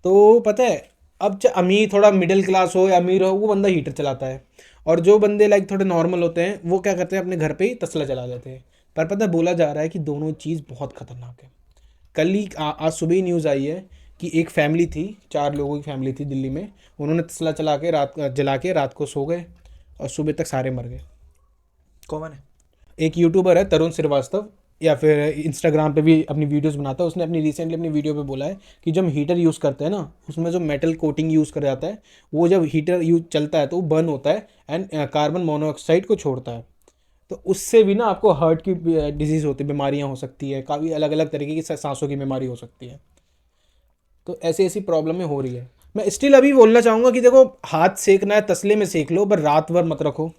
तो पता है अब अमीर, थोड़ा मिडिल क्लास हो या अमीर हो, वो बंदा हीटर चलाता है, और जो बंदे लाइक थोड़े नॉर्मल होते हैं वो क्या करते हैं, अपने घर पे ही तसला चला लेते हैं। पर पता है बोला जा रहा है कि दोनों चीज़ बहुत खतरनाक है। कल ही आज सुबह ही न्यूज़ आई है कि एक फैमिली थी, 4 लोगों की फैमिली थी दिल्ली में, उन्होंने तसला जला के रात को सो गए और सुबह तक सारे मर गए। कॉमन है। एक यूट्यूबर है तरुण श्रीवास्तव, या फिर इंस्टाग्राम पे भी अपनी वीडियोस बनाता है, उसने अपनी रिसेंटली अपनी वीडियो पे बोला है कि जब हीटर यूज़ करते हैं ना, उसमें जो मेटल कोटिंग यूज़ कर जाता है, वो जब हीटर यूज चलता है तो वो बर्न होता है एंड कार्बन मोनोऑक्साइड को छोड़ता है, तो उससे भी ना आपको हार्ट की डिजीज़ होती है, बीमारियाँ हो सकती है, काफ़ी अलग अलग तरीके की सांसों की बीमारी हो सकती है। तो ऐसी ऐसी प्रॉब्लमें हो रही है। मैं स्टिल अभी बोलना चाहूँगा कि देखो, हाथ सेकना है तसले में सेक लो, पर रात भर मत रखो,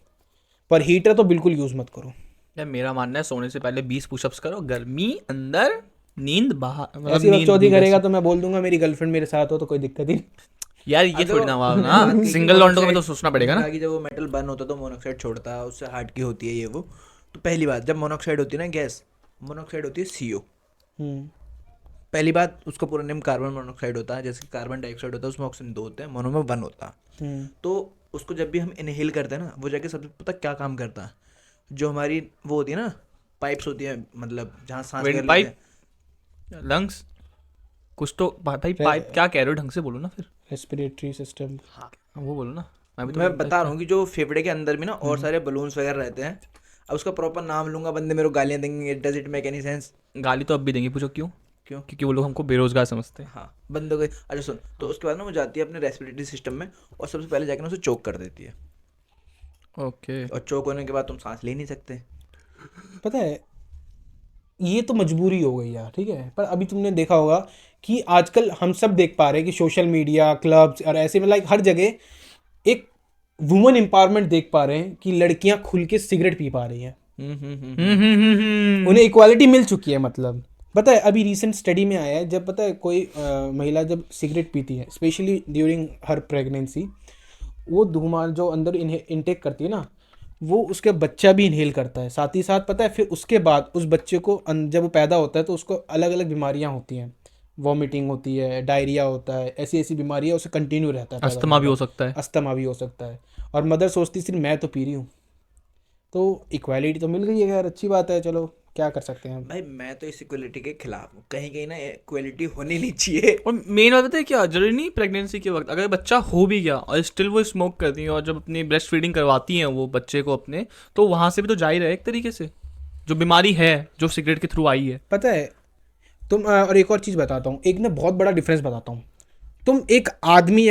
पर हीटर तो बिल्कुल यूज़ मत करो। यार मेरा मानना है सोने से पहले 20 पुशअप्स करो, गर्मी अंदर नींद बाहर, मतलब ऐसी नींद बकचोदी भी करेगा वैसे। तो मैं बोल दूंगा मेरी गर्लफ्रेंड मेरे साथ हो तो कोई दिक्कत ही नहीं। यार ये थोड़ी ना हुआ ना, सिंगल लॉन्डो को में तो सोचना पड़ेगा ना। कि जब वो मेटल बर्न होता है तो मोनोऑक्साइड छोड़ता है, उससे हार्ट की होती है ये वो। तो पहली बात, जब मोनोऑक्साइड होती है ना गैस, मोनोऑक्साइड होती है CO। पहली बात, उसका पूरा नेम कार्बन मोनोऑक्साइड होता है, जैसे कार्बन डाइऑक्साइड होता है उसमें ऑक्सीजन 2 होते हैं, मोनो में 1 होता है। तो उसको जब भी हम इनहेल करते हैं ना, वो जाके सबसे पता क्या काम करता है, जो हमारी वो होती है ना पाइप्स होती है, मतलब जहाँ सांस विंड कर लेते पाइप, हैं। लंग्स, कुछ तो भाई पाइप क्या कह रहे हो, ढंग से बोलो ना फिर। Respiratory system. हाँ, वो बोलो ना, मैं भी तो मैं बता रहा हूँ कि जो फेफड़े के अंदर भी ना और सारे बलून्स वगैरह रहते हैं। अब उसका प्रॉपर नाम लूंगा, बंदे मेरे को गालियाँ देंगे, does it make any sense. गाली तो अब भी देंगे, पूछो क्यों? क्यों? क्योंकि वो लोग हमको बेरोजगार समझते हैं। हाँ, बंदे को। अच्छा सुन, तो उसके बाद ना वो जाती है अपने रेस्पिरेटरी सिस्टम में, और सबसे पहले जाकर ना उसे चोक कर देती है, ओके। और चोक होने के बाद तुम सांस ले नहीं सकते। पता है ये तो मजबूरी हो गई यार, ठीक है, पर अभी तुमने देखा होगा कि आजकल हम सब देख पा रहे हैं कि सोशल मीडिया, क्लब्स और ऐसे में लाइक हर जगह एक वुमेन एम्पावरमेंट देख पा रहे हैं कि लड़कियां खुल के सिगरेट पी पा रही हैं, उन्हें इक्वालिटी मिल चुकी है। मतलब पता है अभी रिसेंट स्टडी में आया है, जब पता है कोई महिला जब सिगरेट पीती है स्पेशली ड्यूरिंग हर प्रेगनेंसी, वो धुआं जो अंदर इनटेक करती है ना, वो उसके बच्चा भी इनहेल करता है। साथ ही साथ पता है फिर उसके बाद उस बच्चे को जब वो पैदा होता है तो उसको अलग अलग बीमारियां होती हैं, वॉमिटिंग होती है, डायरिया होता है, ऐसी ऐसी बीमारियां उसे कंटिन्यू रहता है, पैदा अस्थमा होने भी हो तक। सकता है। अस्थमा भी हो सकता है। और मदर सोचती सिर्फ मैं तो पी रही हूँ। तो इक्वालिटी तो मिल गई है यार, अच्छी बात है, चलो क्या कर सकते हैं हम। भाई मैं तो इस इक्वलिटी के खिलाफ हूँ, कहीं कहीं ना इक्वलिटी होनी नहीं चाहिए। और मेन बात पता है क्या, जरूरी नहीं प्रेगनेंसी के वक्त, अगर बच्चा हो भी गया और स्टिल वो स्मोक करती है और जब अपनी ब्रेस्ट फीडिंग करवाती हैं वो बच्चे को अपने, तो वहाँ से भी तो जा ही रहा है एक तरीके से, जो बीमारी है जो सिगरेट के थ्रू आई है। पता है तुम और एक और चीज़ बताता हूँ, एक ना बहुत बड़ा डिफरेंस बताता हूँ। तुम एक आदमी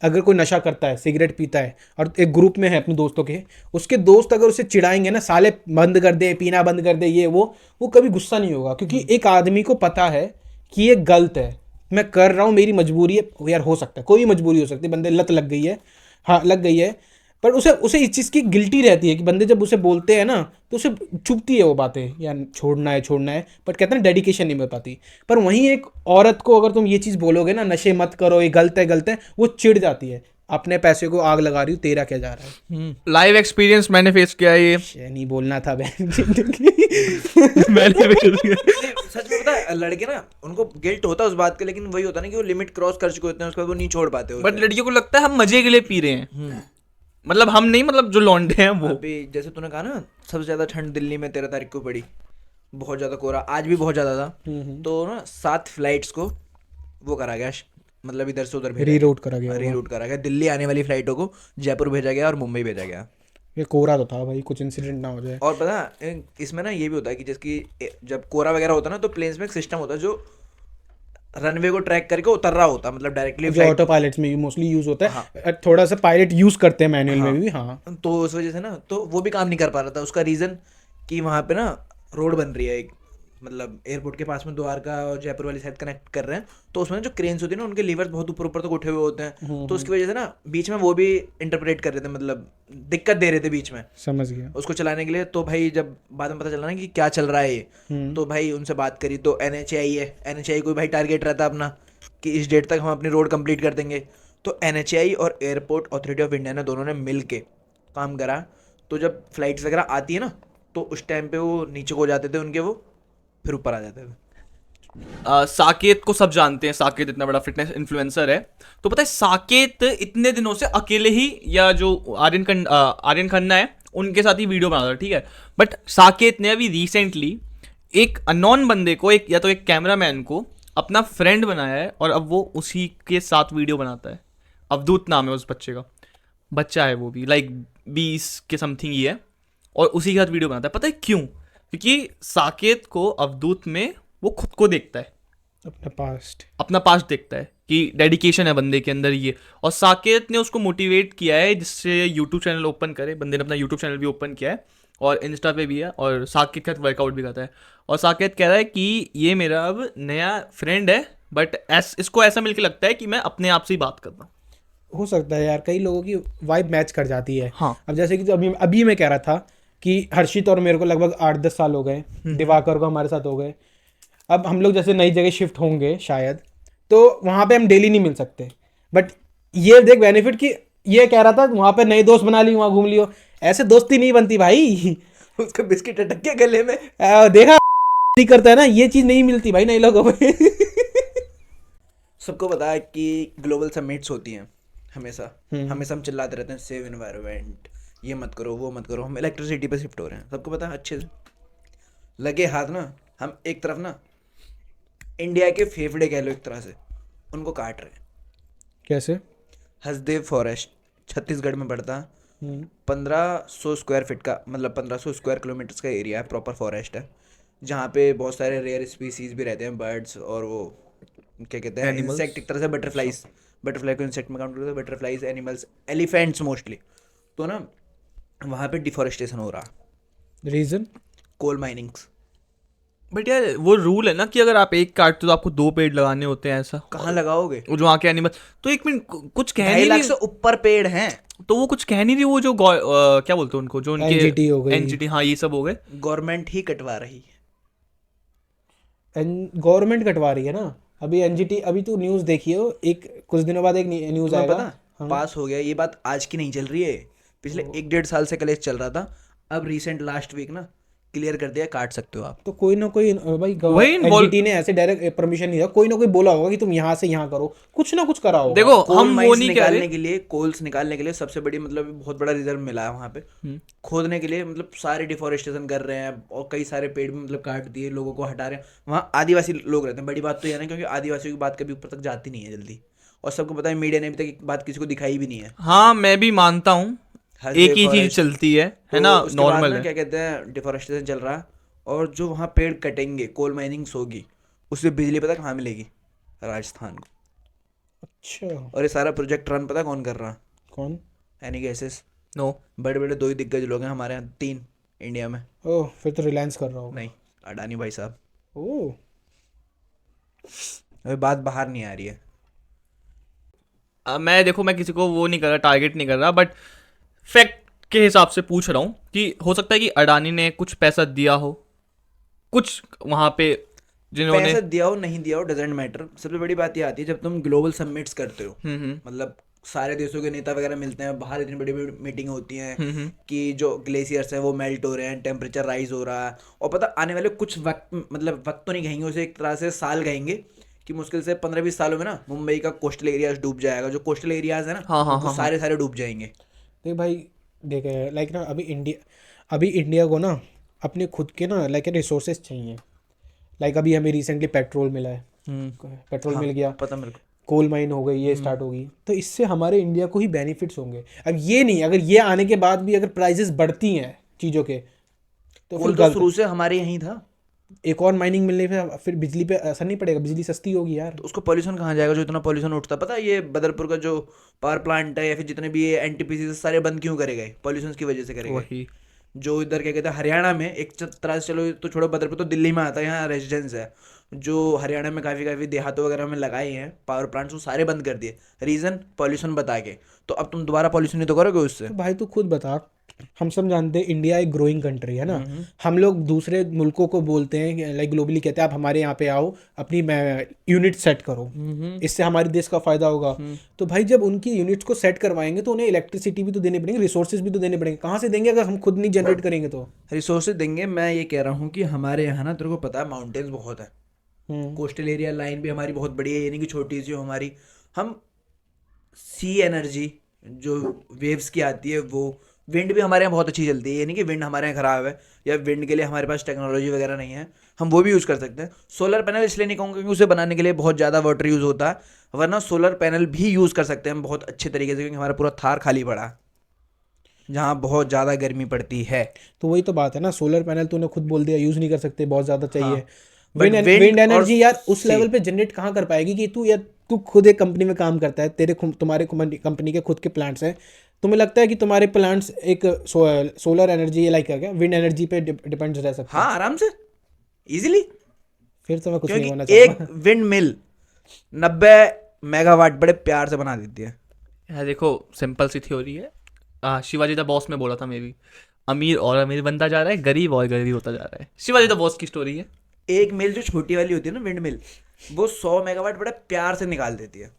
अगर कोई नशा करता है, सिगरेट पीता है और एक ग्रुप में है अपने दोस्तों के, उसके दोस्त अगर उसे चिढ़ाएंगे ना, साले बंद कर दे, पीना बंद कर दे, ये वो कभी गुस्सा नहीं होगा, क्योंकि एक आदमी को पता है कि ये गलत है, मैं कर रहा हूँ, मेरी मजबूरी है। यार हो सकता है, कोई भी मजबूरी हो सकती है, बंदे लत लग गई है, हाँ लग गई है, पर उसे उसे इस चीज़ की गिल्टी रहती है कि बंदे जब उसे बोलते हैं ना तो उसे चुभती है वो बातें, यार छोड़ना है, बट कहते हैं डेडिकेशन नहीं मिल पाती। पर वहीं एक औरत को अगर तुम ये चीज़ बोलोगे ना, नशे मत करो, ये गलत है, वो चिढ़ जाती है, अपने पैसे को आग लगा रही हूँ, तेरा क्या जा रहा है। लाइव एक्सपीरियंस मैंने फेस किया है ये। नहीं बोलना था बहन। मैंने face किया। नहीं, सच में पता है लड़के ना उनको गिल्ट होता है उस बात का, लेकिन वही होता है ना कि वो लिमिट क्रॉस कर चुके होते हैं, उसके बाद वो नहीं छोड़ पाते बट लड़कियों को लगता है हम मजे के लिए पी रहे हैं, मतलब हम नहीं, मतलब जो लौंडे हैं वो। अभी जैसे तूने कहा ना सबसे ज्यादा ठंड दिल्ली में 13 तारीख को पड़ी, बहुत ज्यादा कोहरा, आज भी बहुत ज्यादा था। तो ना 7 फ्लाइट्स को वो करा गया, मतलब इधर से उधर भेजा रीरूट करा गया होगा। रीरूट करा गया, दिल्ली आने वाली फ्लाइटों को जयपुर भेजा गया और मुंबई भेजा गया। ये कोहरा तो था भाई, कुछ इंसिडेंट ना हो जाए। और पता है, इसमें ना ये भी होता है कि जैसे जब कोहरा वगैरह होता है ना, तो प्लेन्स में एक सिस्टम होता है जो रनवे को ट्रैक करके उतर रहा होता है, मतलब डायरेक्टली जो ऑटो पायलट्स में मोस्टली यूज होता है, थोड़ा सा पायलट यूज करते हैं मैनुअल में भी। हाँ तो उस वजह से ना तो वो भी काम नहीं कर पा रहा था। उसका रीज़न कि वहाँ पे ना रोड बन रही है एक, मतलब एयरपोर्ट के पास में द्वारका और जयपुर वाली साइड कनेक्ट कर रहे हैं, तो उसमें जो क्रेन्स होती है ना उनके लीवर्स बहुत ऊपर ऊपर तक उठे हुए होते हैं, तो उसकी वजह से ना बीच में वो भी इंटरप्रेट कर रहे थे, मतलब दिक्कत दे रहे थे बीच में समझ गया। उसको चलाने के लिए। तो भाई जब बाद में पता चला ना कि क्या चल रहा है ये, तो भाई उनसे बात करी, तो NHAI है, NHAI को भाई टारगेट रहता है अपना कि इस डेट तक हम अपनी रोड कंप्लीट कर देंगे। तो NHAI और एयरपोर्ट अथॉरिटी ऑफ इंडिया ने दोनों ने मिल के काम करा। तो जब फ्लाइट्स वगैरह आती है ना, तो उस टाइम पे वो नीचे को जाते थे उनके, वो फिर ऊपर आ जाते थे। साकेत को सब जानते हैं, साकेत इतना बड़ा फिटनेस इन्फ्लुएंसर है। तो पता है साकेत इतने दिनों से अकेले ही, या जो आर्यन खन्ना है उनके साथ ही वीडियो बना रहा था, ठीक है। बट साकेत ने अभी रिसेंटली एक अननोन बंदे को, एक या तो एक कैमरामैन को अपना फ्रेंड बनाया है, और अब वो उसी के साथ वीडियो बनाता है। अवधूत नाम है उस बच्चे का, बच्चा है वो भी लाइक 20 के समथिंग ही है, और उसी के साथ वीडियो बनाता है। पता है क्यों? क्योंकि साकेत को अवधूत में वो खुद को देखता है, अपना पास्ट देखता है कि डेडिकेशन है बंदे के अंदर ये। और साकेत ने उसको मोटिवेट किया है जिससे यूट्यूब चैनल ओपन करे। बंदे ने अपना यूट्यूब चैनल भी ओपन किया है और इंस्टा पे भी है, और साकेत के साथ वर्कआउट भी करता है। और साकेत कह रहा है कि ये मेरा अब नया फ्रेंड है, बट इसको ऐसा मिलके लगता है कि मैं अपने आप से ही बात कर रहा हूँ। हो सकता है यार, कई लोगों की वाइब मैच कर जाती है। हाँ। अब जैसे कि तो अभी मैं कह रहा था कि हर्षित और मेरे को लगभग 8-10 साल हो गए, दिवाकर को हमारे साथ हो गए। अब हम लोग जैसे नई जगह शिफ्ट होंगे शायद, तो वहाँ पे हम डेली नहीं मिल सकते, बट ये देख बेनिफिट कि ये कह रहा था वहाँ पे नए दोस्त बना लियो, वहाँ घूम लियो, ऐसे दोस्ती नहीं बनती भाई। उसका बिस्किट अटक गया गले में, देखा नहीं करता है ना, ये चीज़ नहीं मिलती भाई नए लोगों में। सबको पता है कि ग्लोबल समिट्स होती हैं हमेशा, हमेशा हम चिल्लाते रहते हैं सेव एनवायरनमेंट, ये मत करो वो मत करो। हम इलेक्ट्रिसिटी पे शिफ्ट हो रहे हैं, सबको पता है अच्छे से। लगे हाथ ना हम एक तरफ ना इंडिया के फेफड़े कह लो एक तरह से, उनको काट रहे हैं। कैसे? हसदेव फॉरेस्ट छत्तीसगढ़ में पड़ता, 1500 स्क्वायर फीट का, मतलब 1500 स्क्वायर किलोमीटर का एरिया है, प्रॉपर फॉरेस्ट है, जहाँ पे बहुत सारे रेयर स्पीसीज भी रहते हैं, बर्ड्स और वो क्या कहते हैं इंसेक्ट, एक तरह से बटरफ्लाई को इंसेक्ट में काउंट करते हैं, बटरफ्लाईज, एनिमल्स, एलिफेंट्स मोस्टली। तो ना वहाँ पे डिफॉरेस्टेशन हो रहा, रीजन कोल माइनिंग्स। बट यार वो रूल है ना कि अगर आप एक काटते हो तो आपको 2 पेड़ लगाने होते हैं, ऐसा कहाँ लगाओगे? वो जो वहाँ के एनिमल, तो एक मिनट कुछ कह 2.5 नहीं लाख रही, से ऊपर पेड़ हैं, तो वो कुछ कह नहीं रही, वो जो क्या बोलते हैं उनको, जो उनके NGT हो गई। NGT, हाँ ये सब हो गए। गवर्नमेंट ही कटवा रही है। गवर्नमेंट कटवा रही है ना अभी एनजीटी। अभी तो न्यूज़ देखिए हो, एक कुछ दिनों बाद एक न्यूज़ तुम्हें आएगा। पता पास हो गया, ये बात आज की नहीं चल रही है, पिछले 1-1.5 साल से कलेश चल रहा था, अब रिसेंट लास्ट वीक ना क्लियर कर दिया, काट सकते हो आप। तो कोई ना कोई भाई वही एनजीटी ने ऐसे डायरेक्ट परमिशन नहीं दिया, कोई ना कोई बोला होगा कि तुम यहाँ से यहाँ करो, कुछ ना कुछ करा होगा। देखो कोल हम वो माइंस नहीं कह निकालने रहे। के लिए, कोल्स निकालने के लिए सबसे बड़ी मतलब बहुत बड़ा रिजर्व मिला है वहाँ पे, खोदने के लिए मतलब सारे डिफोरेस्टेशन कर रहे हैं और कई सारे पेड़ भी मतलब काट दिए, लोगों को हटा रहे हैं। वहाँ आदिवासी लोग रहते हैं, बड़ी बात तो यह ना, क्योंकि आदिवासियों की बात कभी ऊपर तक जाती नहीं है जल्दी, और सबको पता है मीडिया ने अभी तक एक बात किसी को दिखाई भी नहीं है। हाँ मैं भी मानता हूँ, हर एक ही चीज फॉरेस्ट चलती है तो ना, उसके बाद नॉर्मल ना है। क्या कहते हैं, डिफोरेस्टेशन चल रहा है, और जो वहाँ पेड़ कटेंगे, कोल माइनिंग्स होगी, उससे बिजली पता कहाँ मिलेगी? राजस्थान को। अच्छा, और ये सारा प्रोजेक्ट रन पता कौन कर रहा है? कौन? Any gases. नो, बड़े बड़े 2 ही दिग्गज लोग हैं हमारे यहाँ, 3 इंडिया में। ओह फिर तो रिलायंस कर रहा होगा। नहीं, अडानी भाई साहब। ओह अभी बात बाहर नहीं आ रही है। मैं देखो, मैं किसी को वो नहीं कर रहा, टारगेट नहीं कर रहा, बट फैक्ट के हिसाब से पूछ रहा हूँ कि हो सकता है कि अडानी ने कुछ पैसा दिया हो कुछ वहाँ पे, जिन्होंने पैसा दिया हो नहीं दिया हो डजेंट मैटर, सबसे बड़ी बात ये आती है जब तुम ग्लोबल समिट्स करते हो, हम्म मतलब सारे देशों के नेता वगैरह मिलते हैं बाहर, इतनी बड़ी बड़ी मीटिंग होती हैं कि जो ग्लेशियर्स हैं वो मेल्ट हो रहे हैं, टेम्परेचर राइज हो रहा है, और पता आने वाले कुछ वक्त, मतलब वक्त तो नहीं कहेंगे उसे, एक तरह से साल कहेंगे, कि मुश्किल से 15-20 सालों में ना मुंबई का कोस्टल एरियाज डूब जाएगा, जो कोस्टल एरियाज है ना हाँ, हाँ, वो हाँ, सारे सारे डूब जाएंगे। देख भाई, देखे लाइक ना अभी इंडिया को ना अपने खुद के ना लाइक रिसोर्सेज चाहिए। लाइक अभी हमें रिसेंटली पेट्रोल मिला है, पेट्रोल मिल गया, पता मेरे को। कोल माइन हो गई, ये स्टार्ट होगी, तो इससे हमारे इंडिया को ही बेनिफिट्स होंगे। अब ये नहीं, अगर ये आने के बाद भी अगर प्राइसेस बढ़ती हैं चीज़ों के, तो फिर कोल तो शुरू से हमारे यहीं था, एक और माइनिंग मिलने पे फिर बिजली पे असर नहीं पड़ेगा, बिजली सस्ती होगी यार। तो उसको पॉल्यूशन कहाँ जाएगा? जो इतना पॉल्यूशन उठता है, पता है ये बदरपुर का जो पावर प्लांट है या फिर जितने भी ये एनटीपीसी सारे बंद क्यों करे गए? पॉल्यूशन की वजह से करे गए। वही। जो इधर क्या कहते हैं हरियाणा में, एक तरह से चलो तो छोड़ो, बदरपुर तो दिल्ली में आता है, यहाँ रेजिडेंस है, जो हरियाणा में काफ़ी काफ़ी देहातों वगैरह में लगाए हैं पावर प्लांट्स, वो सारे बंद कर दिए, रीज़न पॉल्यूशन बता के। तो अब तुम दोबारा पॉल्यूशन नहीं तो करोगे उससे? तो भाई तू खुद बता, हम सब जानते हैं इंडिया एक ग्रोइंग कंट्री है ना। हम लोग दूसरे मुल्कों को बोलते हैं, लाइक ग्लोबली कहते हैं आप हमारे यहाँ पे आओ, अपनी यूनिट सेट करो, इससे हमारे देश का फायदा होगा। तो भाई जब उनकी यूनिट्स को सेट करवाएंगे तो उन्हें इलेक्ट्रिसिटी भी तो देनी पड़ेगी, रिसोर्सेज भी तो देने पड़ेंगे। कहाँ से देंगे अगर हम खुद नहीं जनरेट करेंगे तो? रिसोर्सेज देंगे। मैं ये कह रहा हूँ कि हमारे यहाँ ना, तेरे को पता है माउंटेन्स बहुत है, कोस्टल एरिया लाइन भी हमारी बहुत बड़ी है, ये नहीं कि छोटी सी हो हमारी। हम सी एनर्जी जो वेव्स की आती है, वो विंड भी हमारे यहाँ बहुत अच्छी चलती है, ये नहीं कि विंड हमारे यहाँ ख़राब है या विंड के लिए हमारे पास टेक्नोलॉजी वगैरह नहीं है, हम वो भी यूज़ कर सकते हैं। सोलर पैनल इसलिए नहीं कहूँगा क्योंकि उसे बनाने के लिए बहुत ज़्यादा वाटर यूज़ होता है, वरना सोलर पैनल भी यूज़ कर सकते हैं हम बहुत अच्छे तरीके से, क्योंकि हमारा पूरा थार खाली पड़ा है जहाँ बहुत ज़्यादा गर्मी पड़ती है। तो वही तो बात है ना, सोलर पैनल तूने खुद बोल दिया यूज़ नहीं कर सकते, बहुत ज़्यादा चाहिए। But विंड wind एनर्जी यार उस see, लेवल पे जनरेट कहाँ कर पाएगी कि तू खुद एक कंपनी में काम करता है, तुम्हारे कंपनी के खुद के प्लांट्स हैं, तुम्हें लगता है कि तुम्हारे प्लांट्स एक सोलर एनर्जी लाइक क्या विंड एनर्जी पे डिपेंड रह सकते हैं? हाँ आराम से, इजीली। फिर तो मैं कुछ नहीं बोलना क्योंकि एक चाहता। विंड मिल 90 मेगावाट बड़े प्यार से बना देती है। यार देखो, सिंपल सी थ्योरी है। शिवाजी द बॉस में बोला था, मे भी अमीर और अमीर बनता जा रहा है, गरीब और गरीब होता जा रहा है। शिवाजी द बॉस की स्टोरी है। एक मिल जो छोटी वाली होती है ना विंड मिल, वो 100 मेगावाट बड़े प्यार से निकाल देती है।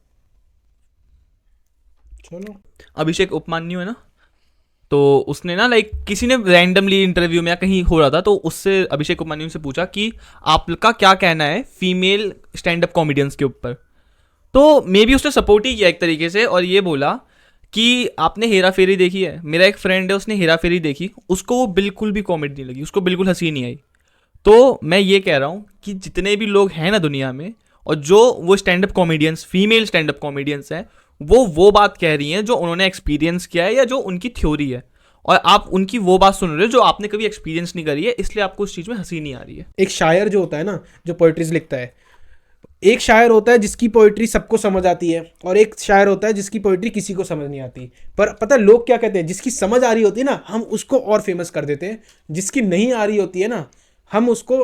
चलो, अभिषेक उपमन्यु है ना, तो उसने ना लाइक किसी ने रैंडमली इंटरव्यू में या कहीं हो रहा था, तो उससे अभिषेक उपमन्यु से पूछा कि आपका क्या कहना है फीमेल स्टैंड अप कॉमेडियंस के ऊपर। तो मे बी उसने सपोर्ट ही किया एक तरीके से, और ये बोला कि आपने हेरा फेरी देखी है? मेरा एक फ्रेंड है, उसने हेरा फेरी देखी, उसको वो बिल्कुल भी कॉमेडी नहीं लगी, उसको बिल्कुल हंसी नहीं आई। तो मैं ये कह रहा हूँ कि जितने भी लोग हैं ना दुनिया में, और जो वो stand up comedians, female stand up comedians हैं, वो बात कह रही हैं जो उन्होंने एक्सपीरियंस किया है या जो उनकी थ्योरी है, और आप उनकी वो बात सुन रहे हो जो आपने कभी एक्सपीरियंस नहीं करी है, इसलिए आपको उस चीज़ में हंसी नहीं आ रही है। एक शायर जो होता है ना, जो पोइट्रीज लिखता है, एक शायर होता है जिसकी पोइट्री सबको समझ आती है, और एक शायर होता है जिसकी पोइट्री किसी को समझ नहीं आती। पर पता है लोग क्या कहते हैं? जिसकी समझ आ रही होती है ना, हम उसको और फेमस कर देते हैं, जिसकी नहीं आ रही होती है ना, हम उसको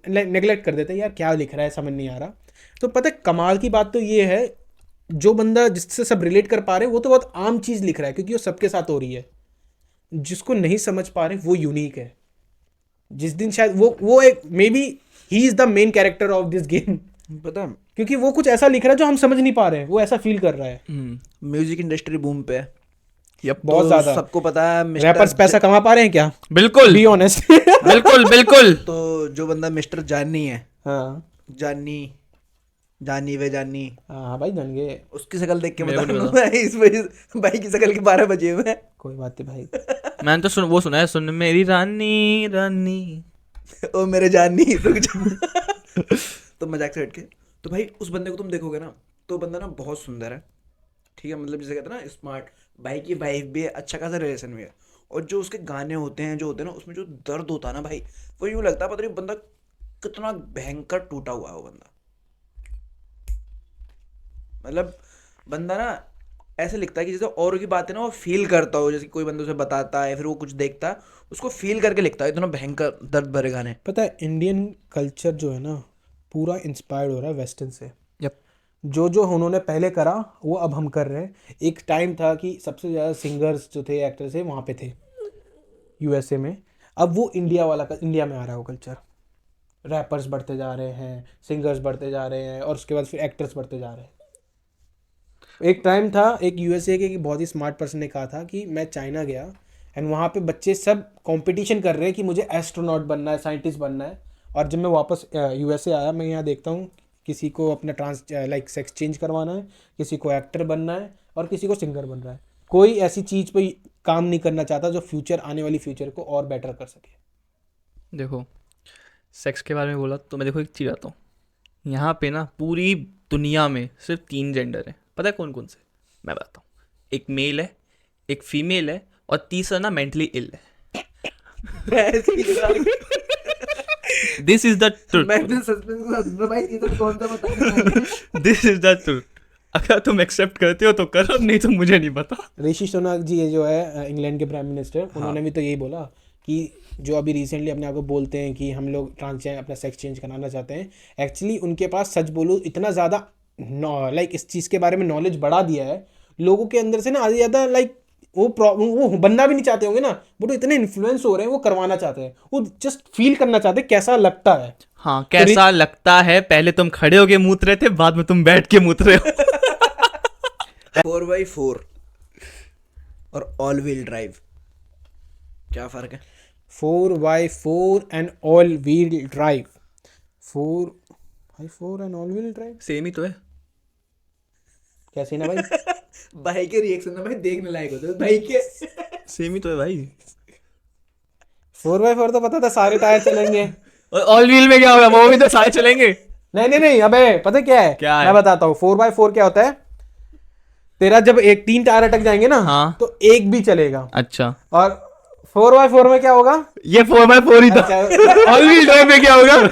नेगलेक्ट कर देते हैं, यार क्या लिख रहा है, समझ नहीं आ रहा। तो पता है कमाल की बात तो ये है, जो बंदा जिससे सब रिलेट कर पा रहे हैं वो तो बहुत आम चीज़ लिख रहा है क्योंकि वो सबके साथ हो रही है। जिसको नहीं समझ पा रहे वो यूनिक है। जिस दिन शायद वो एक may be he is the main character of this game, पता है क्योंकि वो कुछ ऐसा लिख रहा है जो हम समझ नहीं पा रहे हैं, वो ऐसा फील कर रहा है। म्यूजिक इंडस्ट्री बूम पे है। यप, बहुत तो ज्यादा। सबको पता है रैपर्स पैसा कमा पा रहे हैं क्या? बिल्कुल बी ऑनेस्ट। बिल्कुल बिल्कुल। तो जो बंदा मिस्टर जानी है, हाँ जानी वे जानी, हाँ भाई जान गए। उसकी शक्ल देख के मेरे को बता नहीं रहा हूँ मैं, इस वजह से भाई की शक्ल के 12 बजे हुए हैं। कोई बात नहीं भाई। मैंने तो वो सुना है, सुन मेरी रानी रानी। ओ मेरे जानी रुक जा। तो मजाक से हट के, तो भाई उस बंदे को तुम देखोगे ना, तो बंदा ना बहुत सुंदर है, ठीक है, मतलब जैसे कहते हैं ना स्मार्ट, भाई की वाइफ भी है, अच्छा खासा रिलेशन भी है, और जो उसके गाने होते हैं, जो होते हैं ना, उसमें जो दर्द होता है ना भाई, वो यूँ लगता है पता नहीं बंदा कितना भयंकर टूटा हुआ है वो बंदा। मतलब बंदा ना ऐसे लिखता है कि जैसे और की बातें ना वो फील करता हो, जैसे कोई बंदा उसे बताता है, फिर वो कुछ देखता है, उसको फील करके लिखता है, इतना भयंकर दर्द भरे गाने। पता है इंडियन कल्चर जो है ना पूरा इंस्पायर्ड हो रहा है वेस्टर्न से। यप, जो जो उन्होंने पहले करा वो अब हम कर रहे हैं। एक टाइम था कि सबसे ज़्यादा सिंगर्स जो थे, एक्टर्स थे, वहाँ पे थे यूएसए में। अब वो इंडिया में आ रहा है वो कल्चर। रैपर्स बढ़ते जा रहे हैं, सिंगर्स बढ़ते जा रहे हैं, और उसके बाद फिर एक्टर्स बढ़ते जा रहे हैं। एक टाइम था, एक यूएसए के एक बहुत ही स्मार्ट पर्सन ने कहा था कि मैं चाइना गया एंड वहाँ पे बच्चे सब कंपटीशन कर रहे हैं कि मुझे एस्ट्रोनॉट बनना है, साइंटिस्ट बनना है। और जब मैं वापस यूएसए आया, मैं यहाँ देखता हूँ किसी को अपना सेक्स चेंज करवाना है, किसी को एक्टर बनना है, और किसी को सिंगर बन रहा है। कोई ऐसी चीज़ पे काम नहीं करना चाहता जो फ्यूचर, आने वाली फ्यूचर को और बेटर कर सके। देखो सेक्स के बारे में बोला तो मैं देखो एक चीज़ आता हूँ। यहाँ पे ना पूरी दुनिया में सिर्फ 3 जेंडर है, पता है कौन कौन से? मैं बताता हूँ। एक मेल है, एक फीमेल है, और तीसरा ना मेंटली इल है। This is the truth. मैं भी सस्पेंस के साथ हूँ भाई, ये तो कौन सा बताना। This is the truth. अगर तुम एक्सेप्ट करते हो तो करो, नहीं तो मुझे नहीं पता। ऋषि सुनक जी जो है इंग्लैंड के प्राइम मिनिस्टर, उन्होंने भी तो यही बोला कि जो अभी रिसेंटली अपने आप को बोलते हैं कि हम लोग अपना सेक्स चेंज कराना चाहते हैं, एक्चुअली उनके पास सच बोलो इतना ज़्यादा लाइक इस चीज़ के बारे में नॉलेज बढ़ा दिया है लोगों के अंदर से ना, आधी ज़्यादा लाइक वो बनना भी नहीं चाहते होंगे ना, वो तो इतने इन्फ्लुएंस हो रहे हैं, वो करवाना चाहते हैं, वो जस्ट फील करना चाहते हैं कैसा लगता है। हाँ, कैसा लगता है। पहले तुम खड़े होके मूत रहे थे, बाद में तुम बैठ के मूत रहे हो। 4x4 और ऑल व्हील ड्राइव, क्या फर्क है? 4x4 and all wheel drive. 4x4 and all wheel drive same ही तो है। कैसे ना भाई? भाई के रिएक्शन ना भाई देखने लायक होते हैं भाई के। सेम ही तो है भाई। 4x4 तो पता था सारे टायर चलेंगे। और ऑल व्हील में क्या होगा? वो भी तो सारे चलेंगे। नहीं अबे पता क्या है? क्या है? मैं बताता हूँ। 4x4 क्या होता है, तेरा जब 3 टायर अटक जाएंगे ना, हाँ। तो एक भी चलेगा। अच्छा, और 4x4 में क्या होगा? ये 4x4 ही था। अच्छा, ऑल व्हील ड्राइव में क्या होगा?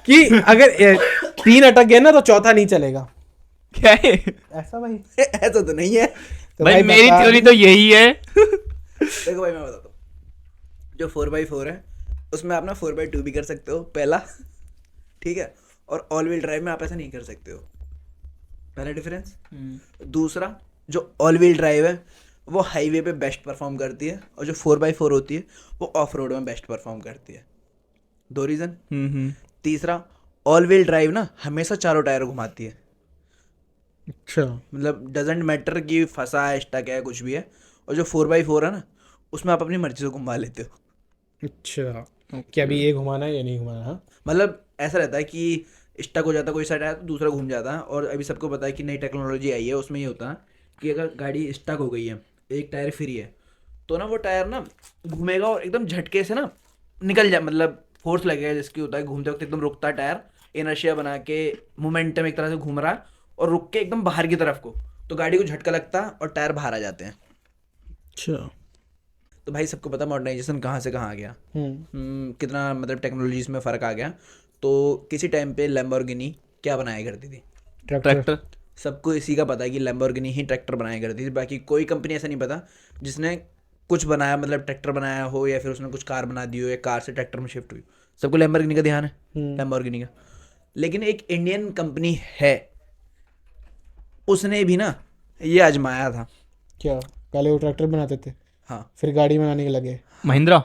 कि अगर 3 अटक गए ना तो चौथा नहीं चलेगा। क्या है? ऐसा भाई? ऐसा तो नहीं है। तो भाई मेरी बता- थ्योरी तो यही है। देखो भाई मैं बताता हूँ, जो 4x4 है उसमें आप ना 4x2 भी कर सकते हो, पहला, ठीक है, और ऑल व्हील ड्राइव में आप ऐसा नहीं कर सकते हो, पहला डिफरेंस। दूसरा, जो ऑल व्हील ड्राइव है वो हाईवे पे बेस्ट परफॉर्म करती है, और जो 4x4 होती है वो ऑफ रोड में बेस्ट परफॉर्म करती है। 2 रीज़न। तीसरा, ऑल व्हील ड्राइव ना हमेशा चारों टायर घुमाती है, अच्छा मतलब डजेंट मैटर कि फंसा है, स्टक है, कुछ भी है। और जो 4x4 है ना, उसमें आप अपनी मर्जी से घुमा लेते हो। अच्छा, क्या अभी ये घुमाना है या नहीं घुमाना? हाँ मतलब ऐसा रहता है कि स्टक हो जाता है कोई सा टायर तो दूसरा घूम जाता है। और अभी सबको पता है कि नई टेक्नोलॉजी आई है, उसमें ये होता है कि अगर गाड़ी स्टक हो गई है, एक टायर फ्री है, तो ना वो टायर ना घूमेगा और एकदम झटके से ना निकल जाए, मतलब फोर्स लगेगा जिसकी होता है, घूमते वक्त एकदम रुकता है टायर, इनर्शिया बना के मोमेंटम एक तरह से घूम रहा है, और रुक के एकदम बाहर की तरफ को, तो गाड़ी को झटका लगता है और टायर बाहर आ जाते हैं। अच्छा। तो भाई सबको पता मॉडर्नाइजेशन कहाँ से कहाँ आ गया, कितना मतलब टेक्नोलॉजीज में फ़र्क आ गया। तो किसी टाइम पे लैम्बोर्गिनी क्या बनाया करती थी? ट्रैक्टर। सबको इसी का पता है कि लैम्बोर्गिनी ही ट्रैक्टर बनाया करती थी, बाकी कोई कंपनी ऐसा नहीं पता जिसने कुछ बनाया, मतलब ट्रैक्टर बनाया हो, या फिर उसने कुछ कार बना दी हो, या कार से ट्रैक्टर में शिफ्ट हुई। सबको लैम्बोर्गिनी का ध्यान है, लैम्बोर्गिनी का। लेकिन एक इंडियन कंपनी है, उसने भी ना ये आजमाया था। क्या पहले वो ट्रैक्टर बनाते थे, हाँ, फिर गाड़ी बनाने के लगे? महिंद्रा।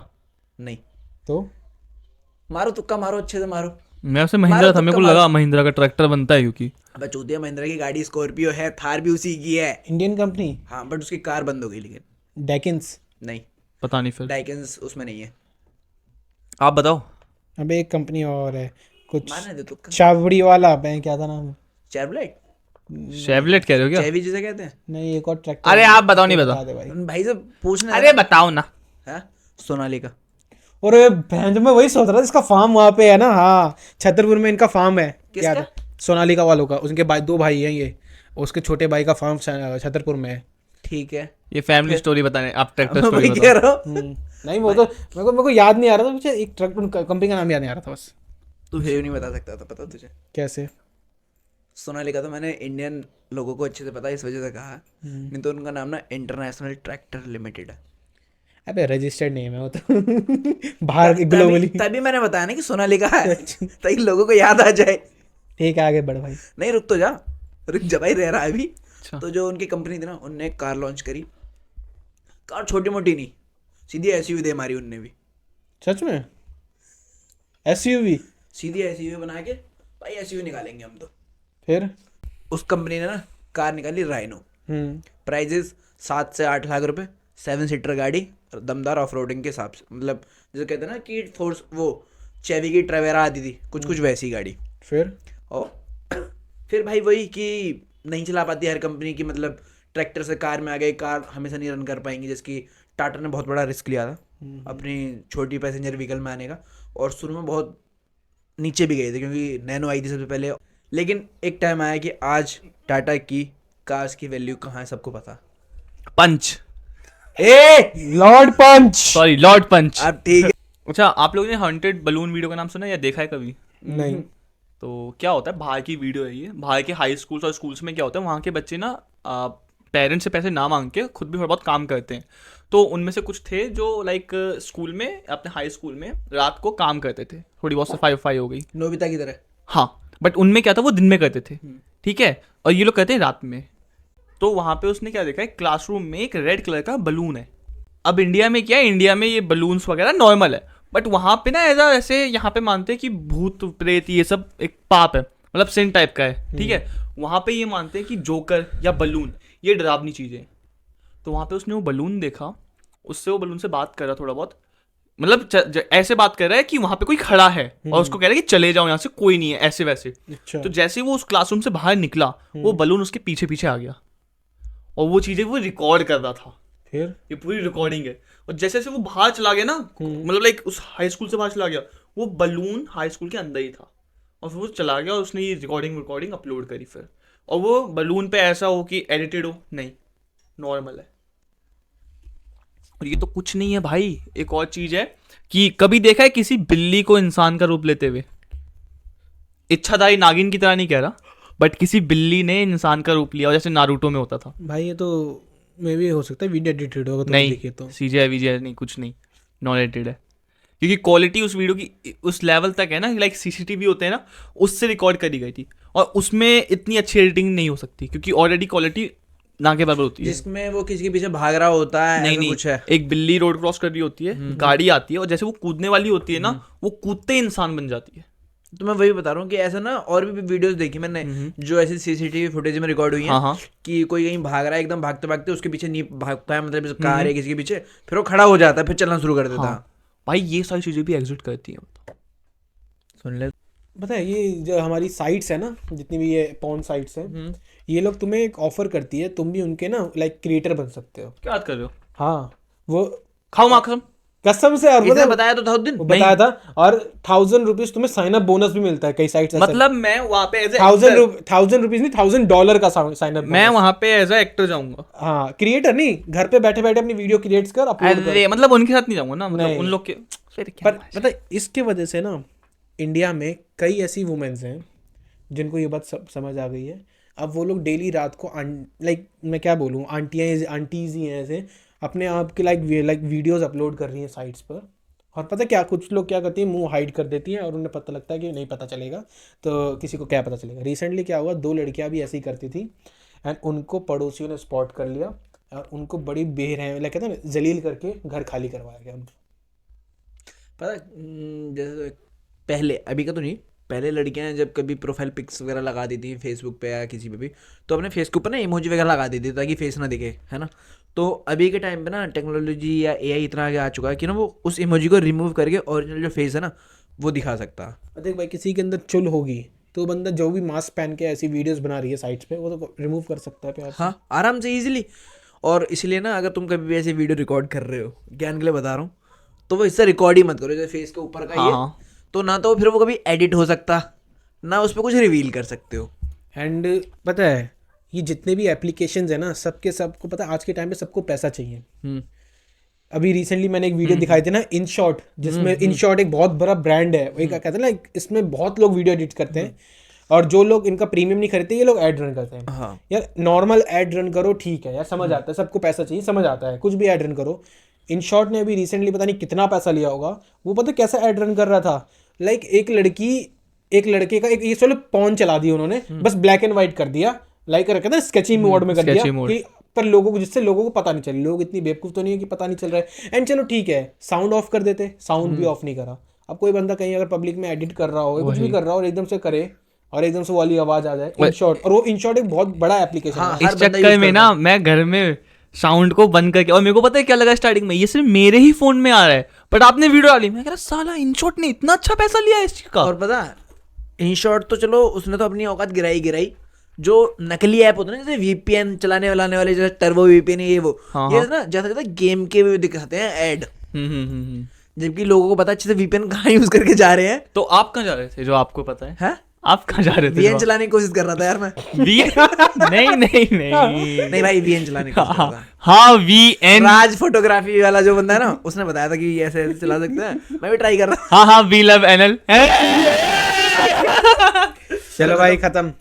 नहीं, तो मारो तुक्का मारो, अच्छे से मारो। मैं उसे महिंद्रा था, मेरे को लगा महिंद्रा का ट्रैक्टर बनता है क्योंकि अब चौथिया महिंद्रा की गाड़ी स्कॉर्पियो है, थार भी उसी की है। इंडियन कंपनी हाँ बट उसकी कार बंद हो गई, लेकिन डैकिंस। नहीं, पता नहीं फिर। डाइकेंस उसमें नहीं है। आप बताओ। अबे एक कंपनी और है कुछ, मारने दे तुक्का। चावड़ी वाला बैंक, क्या था नाम? चेवलेट, शेवलेट कह रहे हो क्या? चेवी जिसे कहते हैं। नहीं, एक और ट्रैक्टर। अरे आप बताओ, नहीं बता बता। दे भाई। भाई से पूछना अरे बताओ ना। है। सोनालिका। और बहन, मैं वही सोच रहा था, इसका फार्म वहाँ पे है ना। हाँ, छतरपुर में इनका फार्म है। क्या किसका? था? सोनालिका वालों का। उनके भाई, 2 भाई हैं ये, उसके छोटे भाई का फार्म छतरपुर में है। ठीक है, ये फैमिली स्टोरी बताने, आप ट्रैक्टर मैं स्टोरी वही कह बताओ। रहा हूँ। नहीं, वो तो मेरे को याद नहीं आ रहा था, मुझे एक ट्रक कंपनी का नाम याद नहीं आ रहा था बस। तुझे नहीं बता सकता था, पता तुझे? कैसे? सोनालिका तो मैंने इंडियन लोगों को अच्छे से पता है, इस वजह से कहा। नहीं तो उनका नाम ना इंटरनेशनल ट्रैक्टर लिमिटेड है। अबे रजिस्टर्ड नेम है वो तो बाहर ग्लोबली। तभी मैंने बताया ना कि सोनालिका है, ताकि लोगों को याद आ जाए। ठीक है, आगे बढ़ भाई। नहीं रुक तो जा, रुक जा भाई, रह रहा है अभी। अच्छा। तो जो उनकी कंपनी थी ना, उनने एक कार लॉन्च करी। कार छोटी मोटी नहीं, सीधी एसयूवी दे मारी उनने भी। सच में? एसयूवी? सीधी एसयूवी बना के, भाई एसयूवी निकालेंगे हम तो। फिर? उस कंपनी ने ना कार निकाली राइनो। हम्म। प्राइजेस 7 से 8 लाख रुपए, 7 सीटर गाड़ी, दमदार ऑफ रोडिंग के हिसाब से। मतलब जैसे कहते हैं ना कि फोर्स, वो चेवी की ट्रेवेरा आती थी, कुछ कुछ वैसी गाड़ी। फिर? और फिर भाई वही कि नहीं चला पाती हर कंपनी की, मतलब ट्रैक्टर से कार में आ गए, कार हमेशा नहीं रन कर पाएंगी। जिसकी टाटा ने बहुत बड़ा रिस्क लिया था अपनी छोटी पैसेंजर व्हीकल में आने का, और शुरू में बहुत नीचे भी गए थे क्योंकि नैनो आई थी सबसे पहले। लेकिन एक टाइम आया कि आज टाटा की कार्स की वैल्यू कहाँ है सबको पता। पंच, लॉर्ड पंच। सॉरी लॉर्ड पंच। अब ठीक है। अच्छा, आप लोगों ने हॉन्टेड बलून वीडियो का नाम सुना या देखा है कभी? नहीं। तो क्या होता है, बाहर की वीडियो है ये। बाहर के हाई स्कूल्स और स्कूल्स में क्या होता है, वहाँ के बच्चे ना पेरेंट्स से पैसे ना मांग के खुद भी थोड़ा बहुत काम करते हैं। तो उनमें से कुछ थे जो लाइक स्कूल में, अपने हाई स्कूल में रात को काम करते थे, थोड़ी बहुत सफाई वफाई हो गई। नोबिता की तरह। हाँ, बट उनमें क्या था, वो दिन में करते थे, ठीक है, और ये लोग करते हैं रात में। तो वहाँ पे उसने क्या देखा है, क्लासरूम में एक रेड कलर का बलून है। अब इंडिया में क्या है, इंडिया में ये बलून्स वगैरह नॉर्मल है, बट वहाँ पे ना ऐसा, ऐसे यहाँ पे मानते हैं कि भूत प्रेत ये सब एक पाप है, मतलब सिन टाइप का है, ठीक है। वहाँ पे ये मानते हैं कि जोकर या बलून ये डरावनी चीज़ें। तो वहाँ पे उसने वो बलून देखा, उससे वो बलून से बात कर रहा थोड़ा बहुत, मतलब ऐसे बात कर रहा है कि वहाँ पे कोई खड़ा है और उसको कह रहा है कि चले जाओ यहाँ से, कोई नहीं है, ऐसे वैसे। अच्छा। तो जैसे ही वो उस क्लासरूम से बाहर निकला, वो बलून उसके पीछे पीछे आ गया और वो चीज़ें वो रिकॉर्ड कर रहा था। फिर? ये पूरी रिकॉर्डिंग है। और जैसे जैसे वो बाहर चला गया ना, मतलब लाइक उस हाई स्कूल से बाहर चला गया, वो बलून हाई स्कूल के अंदर ही था और फिर वो चला गया और उसने ये रिकॉर्डिंग अपलोड करी फिर। और वो बलून पे ऐसा हो कि एडिटेड हो, नहीं, नॉर्मल है। और ये तो कुछ नहीं है भाई, एक और चीज है कि कभी देखा है किसी बिल्ली को इंसान का रूप लेते हुए? इच्छाधारी नागिन की तरह नहीं कह रहा, बट किसी बिल्ली ने इंसान का रूप लिया, जैसे नारुतो में होता था। भाई ये तो मे भी हो सकता है वीडियो एडिटेड होगा, तो नहीं, देखिए तो। सीजीआई वीजीआई नहीं, कुछ नहीं, नॉन एडिटेड है। क्योंकि क्वालिटी उस वीडियो की उस लेवल तक है ना, लाइक सीसीटीवी होते हैं ना, उससे रिकॉर्ड करी गई थी। और उसमें इतनी अच्छी एडिटिंग नहीं हो सकती क्योंकि ऑलरेडी क्वालिटी ना के बराबर होती है। जिसमें वो किसी के पीछे भाग रहा होता है, नहीं ऐसा नहीं, कुछ है। एक बिल्ली रोड क्रॉस कर रही होती है, गाड़ी आती है और जैसे वो कूदने वाली होती है ना, वो कूदते ही इंसान बन जाती है। तो मैं वही बता रहा हूँ कि ऐसा ना और भी वीडियोस देखी मैंने जो ऐसी सीसीटीवी फुटेज में रिकॉर्ड हुई है। हाँ हाँ। कि कोई कहीं भाग रहा है, एकदम भागते भागते उसके पीछे नहीं भाग पाया, मतलब कार है किसी के पीछे, फिर वो खड़ा हो जाता है, फिर चलना शुरू कर देता है। हाँ भाई, ये सारी चीजें भी एग्जिट करती हैं। सुन ले। पता है, ये जो हमारी साइट्स है ना, जितनी भी ये पॉर्न साइट्स हैं, ये लोग तुम्हें एक ऑफर करती है, तुम भी उनके ना लाइक क्रिएटर बन सकते हो। क्या बात कर रहे हो? हाँ, वो खाओ माँ कसम। कसम से। और इसने बताया तो था उस दिन। वो बताया था, और 1000 रुपीज तुम्हें साइन अप बोनस भी मिलता है कई साइट्स। मतलब मैं वहाँ पे एज 1000 रुपीज नहीं, $1000 का साइन अप। मैं वहाँ पे एज अ एक्टर जाऊंगा। हाँ, क्रिएटर नहीं, घर पे बैठे बैठे अपनी वीडियो क्रिएट कर, अपलोड कर। अरे मतलब उनके साथ नहीं जाऊंगा ना, मतलब नहीं। उन लोग के फिर क्या। पर पता है, इसके वजह से ना इंडिया में कई ऐसी वुमेन्स हैं जिनको ये बात समझ आ गई है। अब वो लोग डेली रात को लाइक मैं क्या बोलूँ, आंटीज ही हैं ऐसे, अपने आप के लाइक वीडियोस अपलोड कर रही हैं साइट्स पर। और पता है क्या, कुछ लोग क्या करती हैं, मुंह हाइड कर देती हैं और उन्हें पता लगता है कि नहीं पता चलेगा, तो किसी को क्या पता चलेगा। रिसेंटली क्या हुआ, 2 लड़कियां भी ऐसी करती थी एंड उनको पड़ोसियों ने स्पॉट कर लिया और उनको बड़ी बेरहम, लाइक कहते हैं ना, जलील करके घर खाली करवाया गया। पता जैसे पहले, अभी का तो नहीं, पहले लड़कियां जब कभी प्रोफाइल पिक्स वगैरह लगा देती थी फेसबुक पे या किसी पे भी, तो अपने फेस के ऊपर ना इमोजी वगैरह लगा देती थी ताकि फेस ना दिखे, है ना। तो अभी के टाइम पे ना टेक्नोलॉजी या एआई इतना आगे आ चुका है कि ना वो उस इमोजी को रिमूव करके ओरिजिनल जो फेस है ना वो दिखा सकता है। देख भाई, किसी के अंदर चुल होगी तो बंदा जो भी मास्क पहन के ऐसी वीडियोस बना रही है साइट्स पे, वो तो रिमूव कर सकता है प्यार से। हाँ, आराम से इजीली। और इसलिए ना अगर तुम कभी भी ऐसे वीडियो रिकॉर्ड कर रहे हो, ज्ञान के लिए बता रहा हूँ, तो वो इससे रिकॉर्ड ही मत करो जैसे फेस के ऊपर का ये, तो ना तो फिर वो कभी एडिट हो सकता, ना उस पर कुछ रिवील कर सकते हो। एंड पता है, ये जितने भी एप्लीकेशंस है ना, सबके सबको पता है आज के टाइम पे सबको पैसा चाहिए। अभी रिसेंटली मैंने एक वीडियो दिखाई थी ना, इन शॉर्ट, जिसमें इन शॉर्ट एक बहुत बड़ा ब्रांड है, एक कहते हैं ना, इसमें बहुत लोग वीडियो एडिट करते हैं, और जो लोग इनका प्रीमियम नहीं खरीदते, ये लोग ऐड रन करते हैं। हाँ। यार नॉर्मल ऐड रन करो, ठीक है यार, समझ आता है, सबको पैसा चाहिए, समझ आता है, कुछ भी ऐड रन करो। इन शॉर्ट ने अभी रिसेंटली पता नहीं कितना पैसा लिया होगा, वो पता कैसा ऐड रन कर रहा था, लाइक एक लड़के का एक ये चलो पॉन चला दिया उन्होंने, बस ब्लैक एंड व्हाइट कर दिया, लाइक कहते हैं स्केचिंग मोड में कर दिया कि, पर लोगों को, जिससे लोगों को पता नहीं चले, लोग इतनी बेवकूफ तो नहीं है कि पता नहीं चल रहा है। एंड चलो ठीक है, साउंड ऑफ कर देते, साउंड भी ऑफ नहीं करा। अब कोई बंदा कहीं अगर पब्लिक में एडिट कर रहा हो, कुछ भी कर रहा हो, और एकदम से करे और एकदम से वो वाली आवाज आ जाए, इन शॉर्ट, और वो इन शॉर्ट एक बहुत बड़ा एप्लीकेशन है। इस चक्कर में ना मैं घर में साउंड को बंद करके, और मेरे को पता है क्या लगा स्टार्टिंग में, ये सिर्फ मेरे ही फोन में आ रहा है, बट आपने वीडियो डाली, मैं कह रहा साला इन शॉर्ट ने इतना अच्छा पैसा लिया है इस चीज का। और पता इन शॉर्ट तो चलो उसने तो अपनी औकात गिराई, जो नकली ऐप होते हैं ना, जैसे वीपीएन चलाने वाले जैसे टर्बो वीपीएन, ये वो, ये ना जैसा कहते हैं गेम के भी दिखाते हैं ऐड, जबकि लोगों को पता अच्छे से वीपीएन कहाँ यूज करके जा रहे हैं। तो आप कहाँ जा रहे थे जो आपको पता है? हैं? आप कहाँ जा रहे थे? वीएन चलाने की कोशिश कर रहा था यार मैं। नहीं भाई, वीएन चलाने की कोशिश कर रहा था। हाँ, वीएन, राज फोटोग्राफी वाला जो बंदा है ना, उसने बताया था कि ऐसे ऐसे चला सकते हैं, मैं भी ट्राई कर रहा था। हाँ, वी लव एनएल। चलो भाई, खत्म।